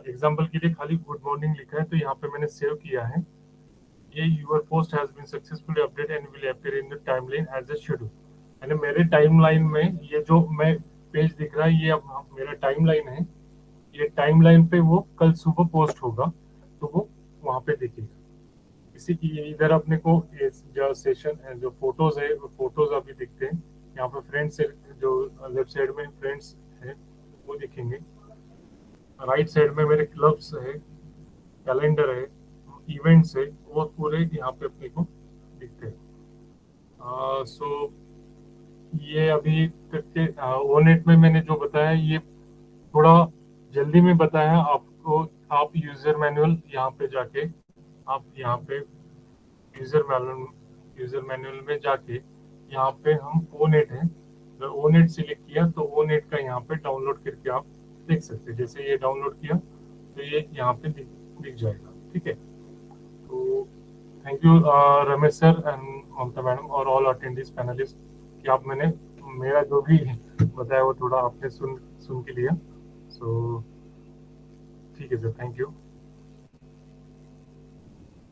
एग्जाम्पल के लिए खाली गुड मॉर्निंग लिखा है, तो यहाँ पे मैंने सेव किया है। ये your post has been successfully updated and will appear in the timeline as a schedule. यानी मेरे टाइमलाइन में ये जो मैं पेज दिख रहा है, ये अब मेरा टाइमलाइन है। ये टाइमलाइन पे वो कल सुबह पोस्ट होगा, तो वो वहां पे दिखेगा। इसी की इधर अपने को जो सेशन जो फोटोज है, वो फोटोज अभी दिखते हैं। यहाँ पे फ्रेंड्स जो लेफ्ट साइड में फ्रेंड्स है वो दिखेंगे। राइट साइड में मेरे क्लब्स है, कैलेंडर है, इवेंट्स है, वो पूरे यहाँ पे अपने को दिखते हैं। सो ये अभी तक के ओनेट में मैंने जो बताया, ये थोड़ा जल्दी में बताया आपको। आप यूजर मैनुअल यहाँ पे जाके, आप यहाँ पे यूजर मैनुअल में जाके, यहाँ पे हम ओनेट है, अगर ओनेट सिलेक्ट किया तो ओनेट का यहाँ पे डाउनलोड करके आप देख सकते हैं। जैसे ये डाउनलोड किया तो ये यहाँ पे दिख जाएगा, ठीक है। तो thank you Ramesh sir and Mamata madam और ऑल अटेंडीज पैनलिस्ट, कि आप मैंने मेरा जो भी बताया वो थोड़ा आपने सुन के लिया। सो ठीक है sir, thank you.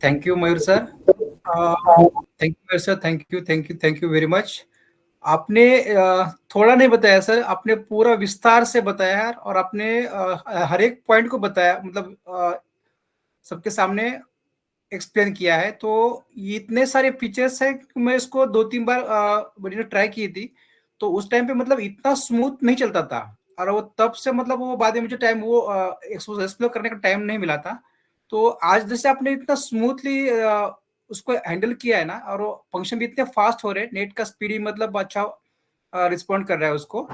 Thank you Mayur sir, thank you Mayur sir, thank you very much. आपने थोड़ा नहीं बताया सर, आपने पूरा विस्तार से बताया, और आपने हर एक पॉइंट को बताया, मतलब सबके सामने एक्सप्लेन किया है। तो ये इतने सारे फीचर्स है कि मैं इसको 2-3 बार ट्राई की थी, तो उस टाइम पे मतलब इतना स्मूथ नहीं चलता था। और वो तब से मतलब वो बाद में मुझे टाइम वो एक्सप्लोर करने का टाइम नहीं मिला था। तो आज जैसे आपने इतना स्मूथली उसको हैंडल किया है ना, और वो फंक्शन भी इतने फास्ट हो रहे हैं, नेट का स्पीड भी मतलब अच्छा रिस्पॉन्ड कर रहा है उसको।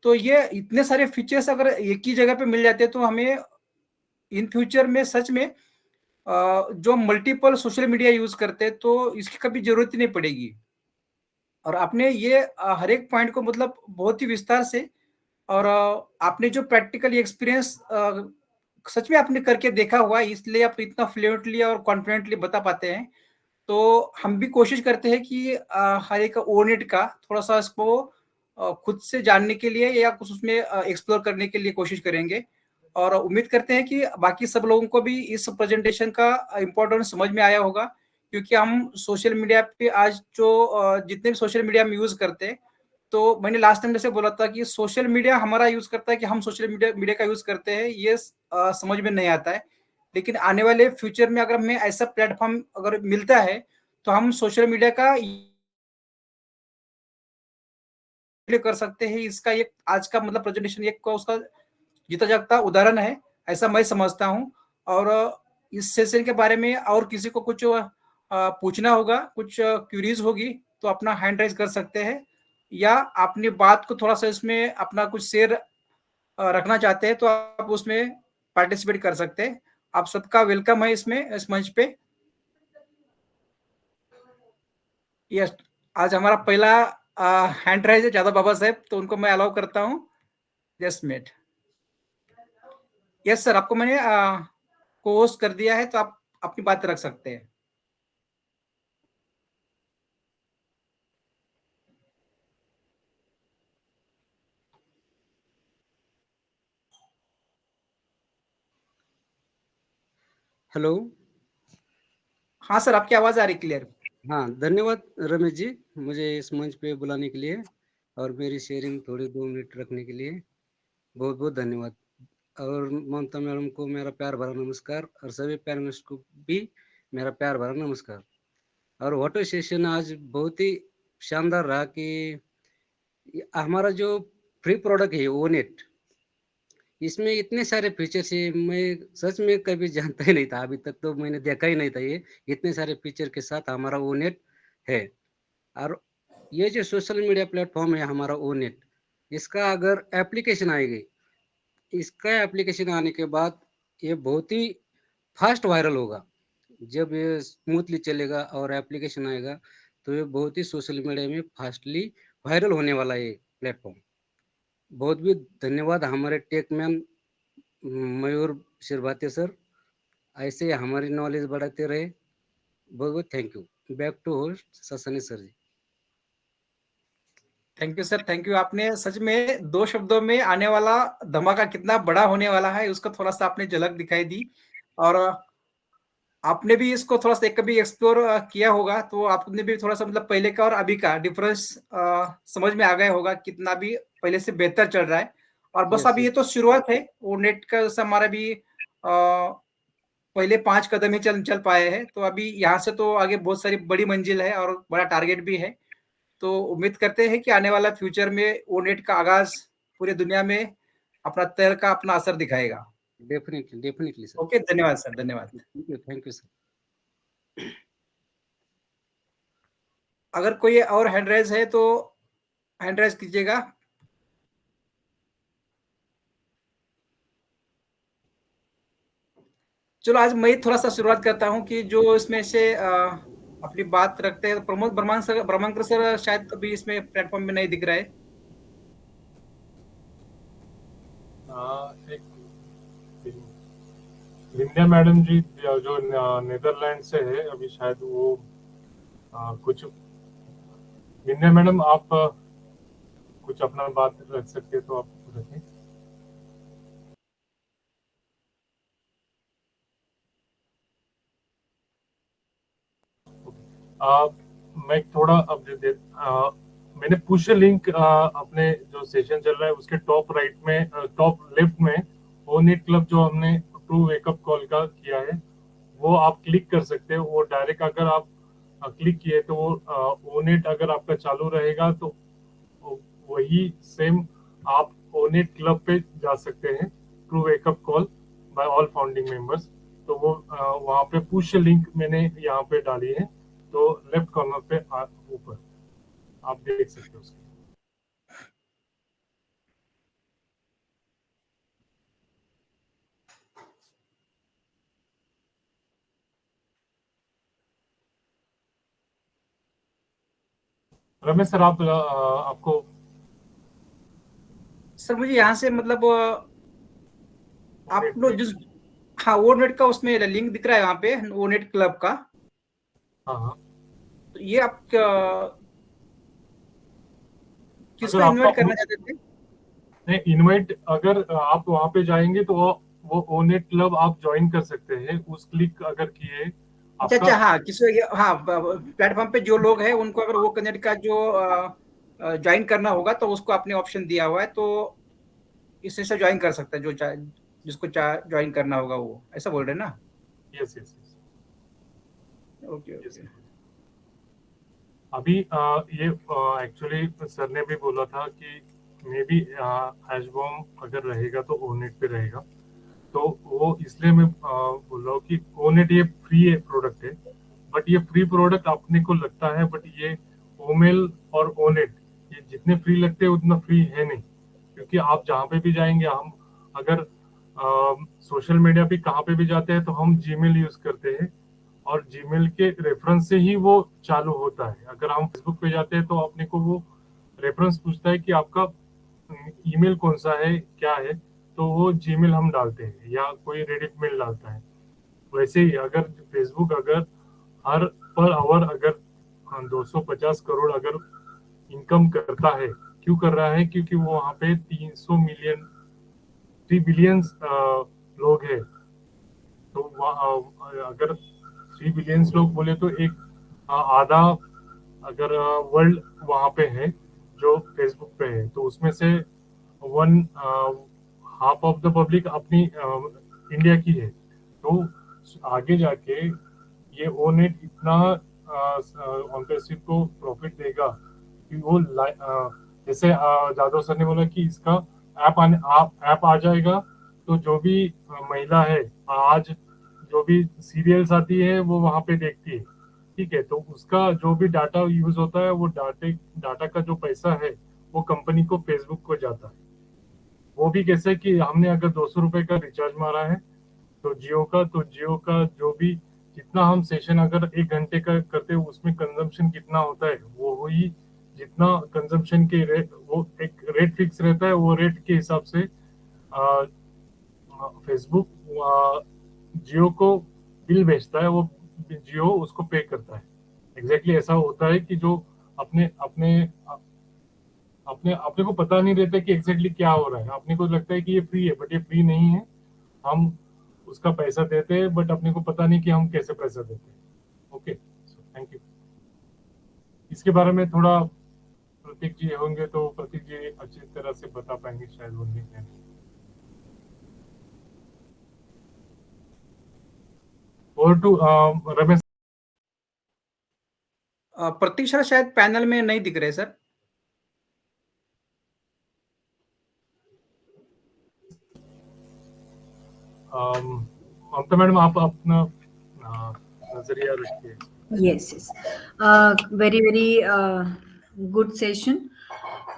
तो ये इतने सारे फीचर्स अगर एक ही जगह पे मिल जाते हैं तो हमें इन फ्यूचर में सच में जो मल्टीपल सोशल मीडिया यूज करते हैं तो इसकी कभी जरूरत ही नहीं पड़ेगी। और आपने ये हर एक पॉइंट को मतलब बहुत ही विस्तार से और आपने जो प्रैक्टिकली एक्सपीरियंस सच में आपने करके देखा हुआ है, इसलिए आप इतना फ्लुएंटली और कॉन्फिडेंटली बता पाते हैं। तो हम भी कोशिश करते हैं कि हर एक ओनेट का थोड़ा सा इसको खुद से जानने के लिए या कुछ उसमें एक्सप्लोर करने के लिए कोशिश करेंगे। और उम्मीद करते हैं कि बाकी सब लोगों को भी इस प्रेजेंटेशन का इम्पोर्टेंस समझ में आया होगा, क्योंकि हम सोशल मीडिया पे आज जो जितने भी सोशल मीडिया हम यूज करते हैं, तो मैंने लास्ट टाइम जैसे बोला था कि सोशल मीडिया हमारा यूज करता है कि हम सोशल मीडिया का यूज करते हैं, ये समझ में नहीं आता है। लेकिन आने वाले फ्यूचर में अगर हमें ऐसा प्लेटफॉर्म अगर मिलता है तो हम सोशल मीडिया का कर सकते हैं। इसका एक आज का मतलब प्रेजेंटेशन एक उसका जीता जागता उदाहरण है, ऐसा मैं समझता हूँ। और इस सेशन के बारे में और किसी को कुछ पूछना होगा, कुछ क्यूरीज होगी तो अपना हैंड राइज कर सकते हैं, या अपनी बात को थोड़ा सा इसमें अपना कुछ शेयर रखना चाहते हैं तो आप उसमें पार्टिसिपेट कर सकते हैं। आप सबका वेलकम है इसमें, इस मंच पे। यस, आज हमारा पहला हैंड राइज है जादव बाबा साहब, तो उनको मैं अलाउ करता हूँ। Just minute. यस सर, आपको मैंने को होस्ट कर दिया है, तो आप अपनी बात रख सकते हैं। हेलो। हाँ सर, आपकी आवाज आ रही क्लियर। हाँ, धन्यवाद रमेश जी, मुझे इस मंच पे बुलाने के लिए और मेरी शेयरिंग थोड़ी 2 मिनट रखने के लिए बहुत बहुत धन्यवाद। और ममता मैडम को मेरा प्यार भरा नमस्कार, और सभी पैनलिस्ट को भी मेरा प्यार भरा नमस्कार। और फोटो सेशन आज बहुत ही शानदार रहा कि हमारा जो फ्री प्रोडक्ट है ओनेट, इसमें इतने सारे फीचर्स है, मैं सच में कभी जानता ही नहीं था, अभी तक तो मैंने देखा ही नहीं था ये इतने सारे फीचर के साथ हमारा ओनेट है। और ये जो सोशल मीडिया प्लेटफॉर्म है हमारा ओनेट, इसका अगर एप्लीकेशन आएगी, इसका एप्लीकेशन आने के बाद ये बहुत ही फास्ट वायरल होगा। जब ये स्मूथली चलेगा और एप्लीकेशन आएगा तो ये बहुत ही सोशल मीडिया में फास्टली वायरल होने वाला है प्लेटफॉर्म। बहुत बहुत धन्यवाद हमारे टेकमैन मयूर शिरभाते सर, ऐसे हमारी नॉलेज बढ़ाते रहे। बहुत बहुत thank you. Back to host Sasni sir ji. Thank you sir, thank you. आपने सच में 2 शब्दों में आने वाला धमाका कितना बड़ा होने वाला है उसको थोड़ा सा आपने झलक दिखाई दी। और आपने भी इसको थोड़ा सा कभी एक्सप्लोर किया होगा तो आपने भी थोड़ा सा मतलब पहले का और अभी का डिफरेंस समझ में आ गया होगा, कितना भी पहले से बेहतर चल रहा है। और बस यस अभी ये तो शुरुआत है, वो नेट का जैसा हमारा भी पहले 5 कदम ही चल पाए हैं, तो अभी यहाँ से तो आगे बहुत सारी बड़ी मंजिल है और बड़ा टारगेट भी है। तो उम्मीद करते हैं कि आने वाला फ्यूचर में वो नेट का आगाज पूरे दुनिया में अपना तैर का अपना असर दिखाएगा। Definitely sir. ओके, धन्यवाद सर, धन्यवाद। Thank you sir. अगर कोई और हैंड रेज है तो हैंड रेज कीजिएगा। चलो, आज मैं थोड़ा सा शुरुआत करता हूँ कि जो इसमें से अपनी बात रखते हैं। प्रमोद ब्रह्मांकर सर शायद अभी इसमें प्लेटफॉर्म में नहीं दिख रहा है। एक लिंडा मैडम जी जो नीदरलैंड से है, अभी शायद वो कुछ। लिंडा मैडम, आप कुछ अपना बात रख सकते तो आप रखें। मैं थोड़ा मैंने पुश लिंक अपने जो सेशन चल रहा है उसके टॉप राइट में, टॉप लेफ्ट में ओनेट क्लब जो हमने ट्रू वेकअप कॉल का किया है वो आप क्लिक कर सकते हो। वो डायरेक्ट अगर आप क्लिक किए तो वो ओनेट अगर आपका चालू रहेगा तो वही सेम आप ओनेट क्लब पे जा सकते हैं through wake up call by all founding members. तो वो वहाँ पे पुश लिंक मैंने यहाँ पे डाली है, तो लेफ्ट कॉर्नर पे ऊपर आप देख सकते हो उसके। रमेश सर, आपको सर मुझे यहाँ से मतलब आप लोग जिस, हाँ ओनेट का उसमें लिंक दिख रहा है यहाँ पे ओनेट क्लब का। हाँ, तो ये आप किसको अगर आपका इनवाइट करना चाहते थे? नहीं, इनवाइट अगर आप वहां पे जाएंगे तो वो ओनेट क्लब आप ज्वाइन कर सकते हैं। उस क्लिक अगर किए अच्छा आपका, अच्छा, हाँ किसी, हाँ प्लेटफॉर्म पे जो लोग हैं उनको अगर वो कनेक्ट का जो ज्वाइन करना होगा तो उसको आपने ऑप्शन दिया हुआ है, तो इससे से ज्वाइन कर सकता है जो जिसको ज्वाइन करना होगा, वो ऐसा बोल रहे हैं ना? Yes yes yes okay yes. Okay. अभी ये एक्चुअली सर ने भी बोला था कि मे बी हैशबॉम अगर रहेगा तो ओनेट पे रहेगा। तो वो इसलिए मैं बोल रहा हूँ कि ओनेट ये फ्री प्रोडक्ट है, बट ये फ्री प्रोडक्ट अपने को लगता है, बट ये ओमेल और ओनेट ये जितने फ्री लगते हैं उतना फ्री है नहीं। क्योंकि आप जहाँ पे भी जाएंगे, हम अगर सोशल मीडिया पे कहाँ पे भी जाते हैं तो हम जीमेल यूज करते हैं, और जीमेल के रेफरेंस से ही वो चालू होता है। अगर हम फेसबुक पे जाते हैं तो अपने को वो रेफरेंस पूछता है कि आपका ईमेल कौन सा है, क्या है, तो वो जीमेल हम डालते हैं या कोई रेडिट मेल डालता है। वैसे ही अगर फेसबुक अगर हर पर आवर अगर 250 करोड़ अगर इनकम करता है, क्यों कर रहा है? क्योंकि वो वहाँ पे 300 मिलियन 3 बिलियन लोग हैं। तो अगर 3 बिलियन लोग बोले तो एक आधा अगर वर्ल्ड वहाँ पे है जो फेसबुक पे है, तो उसमें से one half of the public अपनी इंडिया की है। तो आगे जाके ये ओनेट इतना ऑनपेसिव को प्रॉफिट देगा कि वो जैसे जादव सर ने बोला कि इसका ऐप आ जाएगा, तो जो भी महिला है आज जो भी सीरियल्स आती है वो वहां पे देखती है, ठीक है, तो उसका जो भी डाटा यूज होता है, वो डाटा का जो पैसा है वो कंपनी को फेसबुक को जाता है। वो भी कैसे कि हमने अगर 200 रुपए का रिचार्ज मारा है तो जियो का जो भी जितना हम सेशन अगर 1 घंटे का करते हैं उसमें कंजम्पशन कितना होता है, वो ही जितना कंजम्पशन के रेट, वो एक रेट फिक्स रहता है, वो रेट के हिसाब से फेसबुक जियो को बिल भेजता है, वो जियो उसको पे करता है। एग्जैक्टली ऐसा होता है कि जो अपने अपने अपने अपने को पता नहीं रहता कि एग्जैक्टली क्या हो रहा है। अपने को लगता है कि ये फ्री है, बट ये फ्री नहीं है। हम उसका पैसा देते हैं, बट अपने को पता नहीं कि हम कैसे पैसा देते हैं। Okay, thank you. इसके बारे में थोड़ा प्रतीक जी होंगे तो प्रतीक जी अच्छी तरह से बता पाएंगे शायद, वो नहीं है। और टू रमेश। प्रतीक सर शायद पैनल में नहीं दिख रहे सर। ममता मैडम, आप अपना नजरिया रखिए। Yes yes, very very good session,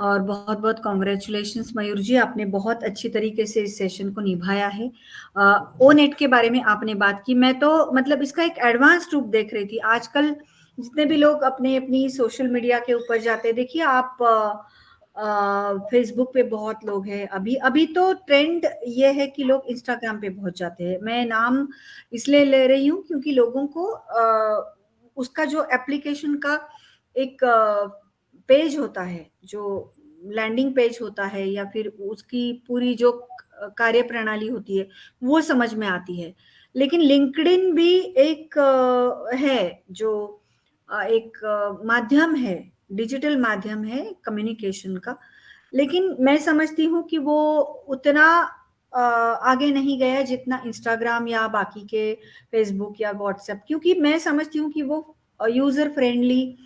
और बहुत बहुत कॉन्ग्रेचुलेशंस मयूर जी, आपने बहुत अच्छी तरीके से इस सेशन को निभाया है। ओनेट के बारे में आपने बात की, मैं तो मतलब इसका एक एडवांस रूप देख रही थी। आजकल जितने भी लोग अपने अपनी सोशल मीडिया के ऊपर जाते हैं, देखिए आप फेसबुक पे बहुत लोग हैं, अभी अभी तो ट्रेंड ये है कि लोग इंस्टाग्राम पे पहुंच जाते हैं। मैं नाम इसलिए ले रही हूँ क्योंकि लोगों को उसका जो एप्लीकेशन का एक पेज होता है, जो लैंडिंग पेज होता है, या फिर उसकी पूरी जो कार्य प्रणाली होती है वो समझ में आती है। लेकिन लिंक्डइन भी एक है जो एक माध्यम है, डिजिटल माध्यम है कम्युनिकेशन का, लेकिन मैं समझती हूँ कि वो उतना आगे नहीं गया जितना इंस्टाग्राम या बाकी के फेसबुक या व्हाट्सएप, क्योंकि मैं समझती हूँ कि वो यूजर फ्रेंडली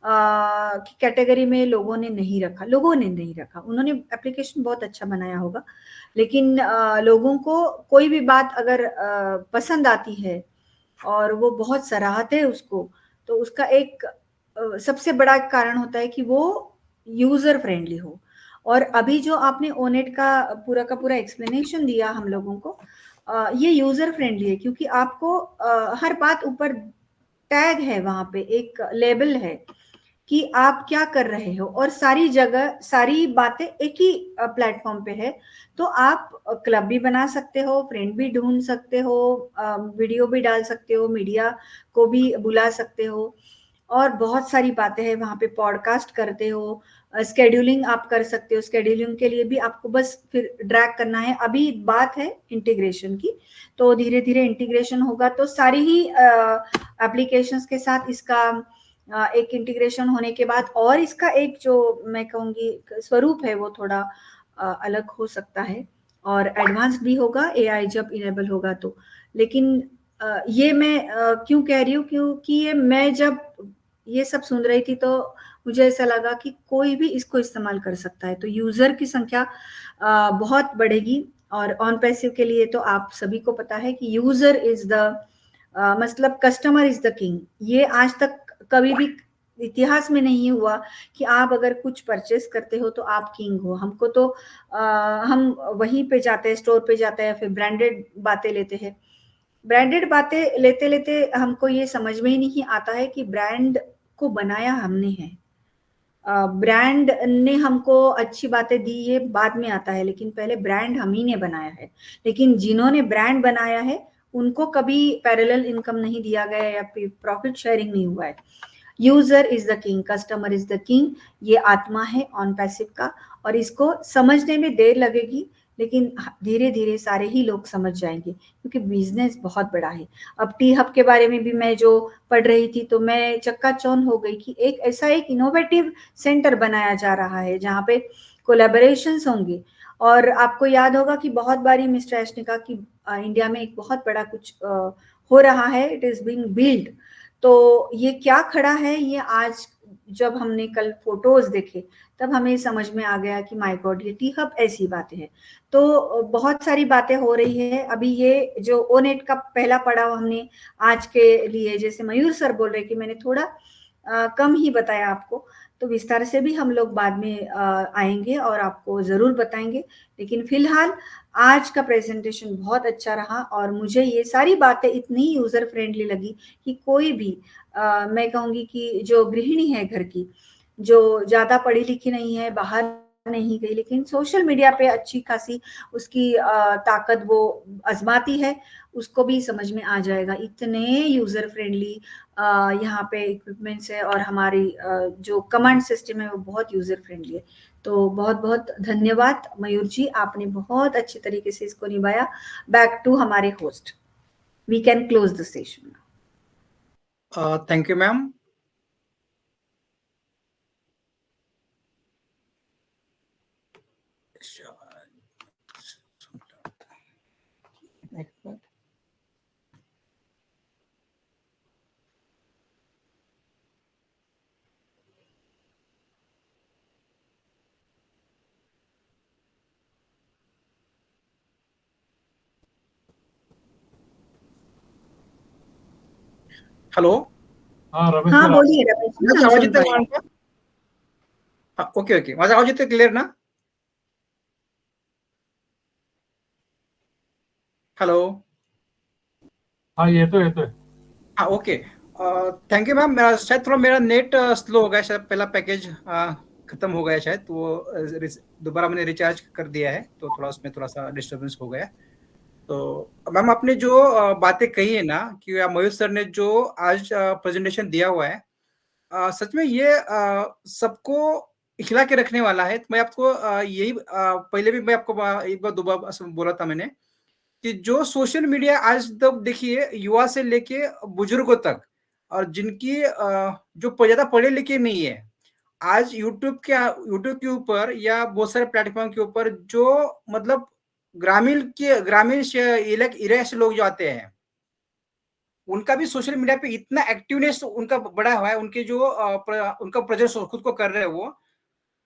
कैटेगरी में लोगों ने नहीं रखा। उन्होंने एप्लीकेशन बहुत अच्छा बनाया होगा, लेकिन लोगों को कोई भी बात अगर पसंद आती है और वो बहुत सराहते हैं उसको, तो उसका एक सबसे बड़ा कारण होता है कि वो यूजर फ्रेंडली हो। और अभी जो आपने ओनेट का पूरा एक्सप्लेनेशन दिया हम लोगों को, ये यूजर फ्रेंडली है, क्योंकि आपको हर बात ऊपर टैग है, वहां पे एक लेबल है कि आप क्या कर रहे हो, और सारी जगह सारी बातें एक ही प्लेटफॉर्म पे है। तो आप क्लब भी बना सकते हो, फ्रेंड भी ढूंढ सकते हो, वीडियो भी डाल सकते हो, मीडिया को भी बुला सकते हो, और बहुत सारी बातें हैं वहां पे। पॉडकास्ट करते हो, स्केड्यूलिंग आप कर सकते हो, स्केड्यूलिंग के लिए भी आपको बस फिर ड्रैग करना है। अभी बात है इंटीग्रेशन की, तो धीरे धीरे इंटीग्रेशन होगा, तो सारी ही एप्लीकेशंस के साथ इसका एक इंटीग्रेशन होने के बाद, और इसका एक जो मैं कहूँगी स्वरूप है वो थोड़ा अलग हो सकता है, और एडवांस भी होगा एआई जब इनेबल होगा तो। लेकिन ये मैं क्यों कह रही हूँ, क्योंकि ये मैं जब ये सब सुन रही थी तो मुझे ऐसा लगा कि कोई भी इसको इस्तेमाल कर सकता है, तो यूजर की संख्या बहुत बढ़ेगी। और ऑन पैसिव के लिए तो आप सभी को पता है कि यूजर इज द मतलब कस्टमर इज द किंग। ये आज तक कभी भी इतिहास में नहीं हुआ कि आप अगर कुछ परचेस करते हो तो आप किंग हो। हमको तो हम वहीं पे जाते हैं, स्टोर पे जाते हैं, फिर ब्रांडेड बातें लेते हैं। ब्रांडेड बातें लेते लेते हमको ये समझ में ही नहीं आता है कि ब्रांड को बनाया हमने है, ब्रांड ने हमको अच्छी बातें दी, ये बाद में आता है, लेकिन पहले ब्रांड हम ही ने बनाया है। लेकिन जिन्होंने ब्रांड बनाया है उनको कभी पैरेलल इनकम नहीं दिया गया या प्रॉफिट शेयरिंग नहीं हुआ है। User is the king, customer is the king, ये आत्मा है ऑन पैसिव का। और इसको समझने में देर लगेगी, लेकिन धीरे धीरे सारे ही लोग समझ जाएंगे, क्योंकि बिजनेस बहुत बड़ा है। अब टी हब के बारे में भी मैं जो पढ़ रही थी तो मैं चक्काचौंध हो गई कि एक ऐसा एक इनोवेटिव सेंटर बनाया जा रहा है जहाँ पे कोलैबोरेशंस होंगे। और आपको याद होगा कि बहुत बारी मिस्टर ऐश ने कहा कि इंडिया में एक बहुत बड़ा कुछ हो रहा है, इट इज बीइंग बिल्ड। तो ये क्या खड़ा है, ये आज जब हमने कल फोटोज देखे तब हमें समझ में आ गया कि माय गॉड, ये टी हब ऐसी बातें हैं। तो बहुत सारी बातें हो रही है। अभी ये जो ओनेट का पहला पड़ाव हमने आज के लिए, जैसे मयूर सर बोल रहे कि मैंने थोड़ा कम ही बताया आपको, तो विस्तार से भी हम लोग बाद में आएंगे और आपको जरूर बताएंगे। लेकिन फिलहाल आज का प्रेजेंटेशन बहुत अच्छा रहा, और मुझे ये सारी बातें इतनी यूजर फ्रेंडली लगी कि कोई भी मैं कहूँगी कि जो गृहिणी है घर की, जो ज्यादा पढ़ी लिखी नहीं है, बाहर नहीं गई, लेकिन सोशल मीडिया पे अच्छी खासी उसकी ताकत वो आजमाती है, उसको भी समझ में आ जाएगा। इतने यूजर फ्रेंडली यहाँ पे इक्विपमेंट्स है, और हमारी जो कमांड सिस्टम है वो बहुत यूजर फ्रेंडली है। तो बहुत बहुत धन्यवाद मयूर जी, आपने बहुत अच्छे तरीके से इसको निभाया। बैक टू हमारे host, we can close the session. Thank you ma'am. Hello, Ramesh हाँ सर, बोलिए रमेश जी, माझा हम आवाज सुन येतोय रहे हैं। का? हा, ओके ओके, माझा आवाज येतोय क्लिअर ना? हॅलो, ये तो हाँ ओके, थैंक यू मैम। मेरा शायद थोड़ा मेरा नेट स्लो हो गया, शायद पहला पैकेज खत्म हो गया शायद, तो वो दोबारा मैंने रिचार्ज कर दिया है, तो थोड़ा उसमें थोड़ा सा डिस्टर्बेंस हो गया। तो मैम आपने जो बातें कही है ना, कि मयूर सर ने जो आज प्रेजेंटेशन दिया हुआ है, सच में ये सबको हिला के रखने वाला है। तो मैं आपको यही पहले भी मैं आपको एक बार दोबारा बोला था मैंने, कि जो सोशल मीडिया आज तक देखिए युवा से लेके बुजुर्गों तक, और जिनकी जो ज्यादा पढ़े लिखे नहीं है, आज यूट्यूब के ऊपर या बहुत सारे प्लेटफॉर्म के ऊपर जो मतलब ग्रामीण एरिया से लोग जो आते हैं, उनका भी सोशल मीडिया पे इतना एक्टिवनेस उनका बढ़ा हुआ है, उनके जो उनका प्रेजेंस खुद को कर रहे हैं वो,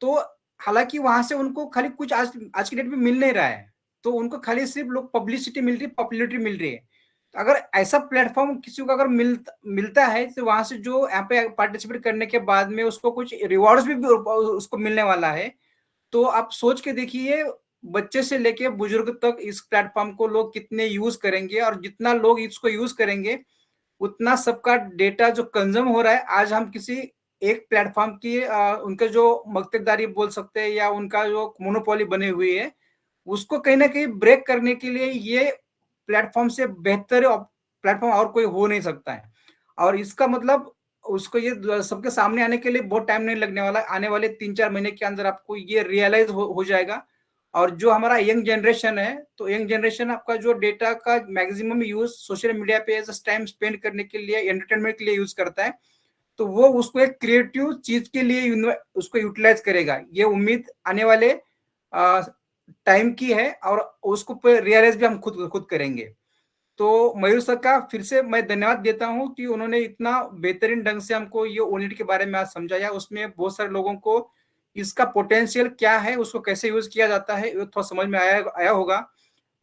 तो हालांकि वहां से उनको खाली कुछ आज की डेट में मिल नहीं रहा है, तो उनको खाली सिर्फ लोग पब्लिसिटी मिल रही है, पॉपुलैरिटी मिल रही है। तो अगर ऐसा प्लेटफॉर्म किसी को अगर मिलता है, तो वहां से जो यहाँ पे पार्टिसिपेट करने के बाद में उसको कुछ रिवॉर्ड्स भी उसको मिलने वाला है। तो आप सोच के देखिए, बच्चे से लेके बुजुर्ग तक इस प्लेटफॉर्म को लोग कितने यूज करेंगे, और जितना लोग इसको यूज करेंगे उतना सबका डेटा जो कंज्यूम हो रहा है। आज हम किसी एक प्लेटफॉर्म की उनके जो मक्तेदारी बोल सकते हैं, या उनका जो मोनोपोली बनी हुई है, उसको कहीं ना कहीं ब्रेक करने के लिए ये प्लेटफॉर्म से बेहतर प्लेटफॉर्म और कोई हो नहीं सकता है। और इसका मतलब उसको ये सबके सामने आने के लिए बहुत टाइम नहीं लगने वाला, आने वाले 3-4 महीने के अंदर आपको ये रियलाइज हो जाएगा। और जो हमारा यंग जनरेशन है, तो यंग जनरेशन आपका जो डेटा का मैक्सिमम यूज सोशल मीडिया पे एज टाइम स्पेंड करने के लिए, एंटरटेनमेंट के लिए यूज करता है, तो वो उसको एक क्रिएटिव चीज के लिए उसको यूटिलाइज करेगा। ये उम्मीद आने वाले टाइम की है, और उसको रियलाइज भी हम खुद करेंगे। तो मयूर सर का फिर से मैं धन्यवाद देता हूं कि उन्होंने इतना बेहतरीन ढंग से हमको ये ओनिट के बारे में आज समझाया। उसमें बहुत सारे लोगों को इसका पोटेंशियल क्या है, उसको कैसे यूज किया जाता है, ये थोड़ा समझ में आया होगा।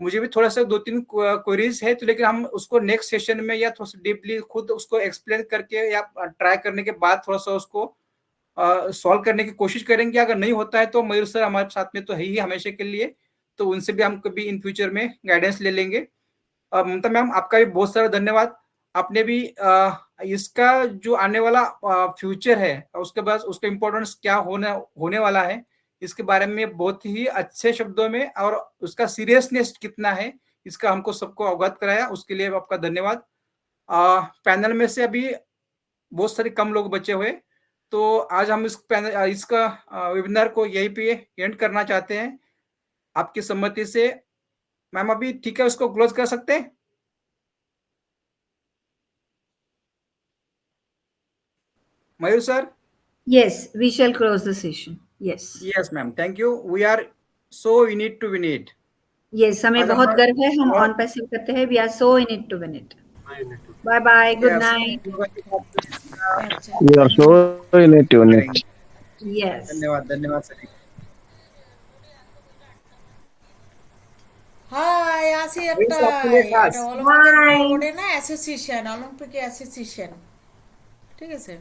मुझे भी थोड़ा सा 2-3 क्वेरीज है, तो लेकिन हम उसको नेक्स्ट सेशन में या थोड़ा सा डीपली खुद उसको एक्सप्लेन करके या ट्राई करने के बाद थोड़ा सा उसको सॉल्व करने की कोशिश करेंगे। अगर नहीं होता है तो मयूर सर हमारे साथ में तो है ही हमेशा के लिए, तो उनसे भी हम कभी इन फ्यूचर में गाइडेंस ले लेंगे। ममता मैम, आपका भी बहुत सारा धन्यवाद। आपने भी इसका जो आने वाला फ्यूचर है, उसके बाद उसका इम्पोर्टेंस क्या होने वाला है, इसके बारे में बहुत ही अच्छे शब्दों में, और उसका सीरियसनेस कितना है, इसका हमको सबको अवगत कराया, उसके लिए आपका धन्यवाद। पैनल में से अभी बहुत सारे कम लोग बचे हुए, तो आज हम इसका वेबिनार को यहीं पे एंड करना चाहते हैं आपकी सम्मति से। मैम अभी ठीक है, उसको क्लोज कर सकते हैं? मयूर sir? Yes, we shall close the session. Yes. Yes ma'am, thank you. We are so in it to win it. Yes, हमें आज बहुत हमारा गर्व है, हम और ऑन पैसिव करते हैं। We are so in it to win it. I need to. Bye bye. Good yes, night. अच्छा We are so in it, unit. Yes. धन्यवाद सर। হাই আসি একটা Where's Apple class? এটা অলিম্পিকের Bye. বোর্ডে না অ্যাসোসিয়েশন অলিম্পিক অ্যাসোসিয়েশন ঠিক আছে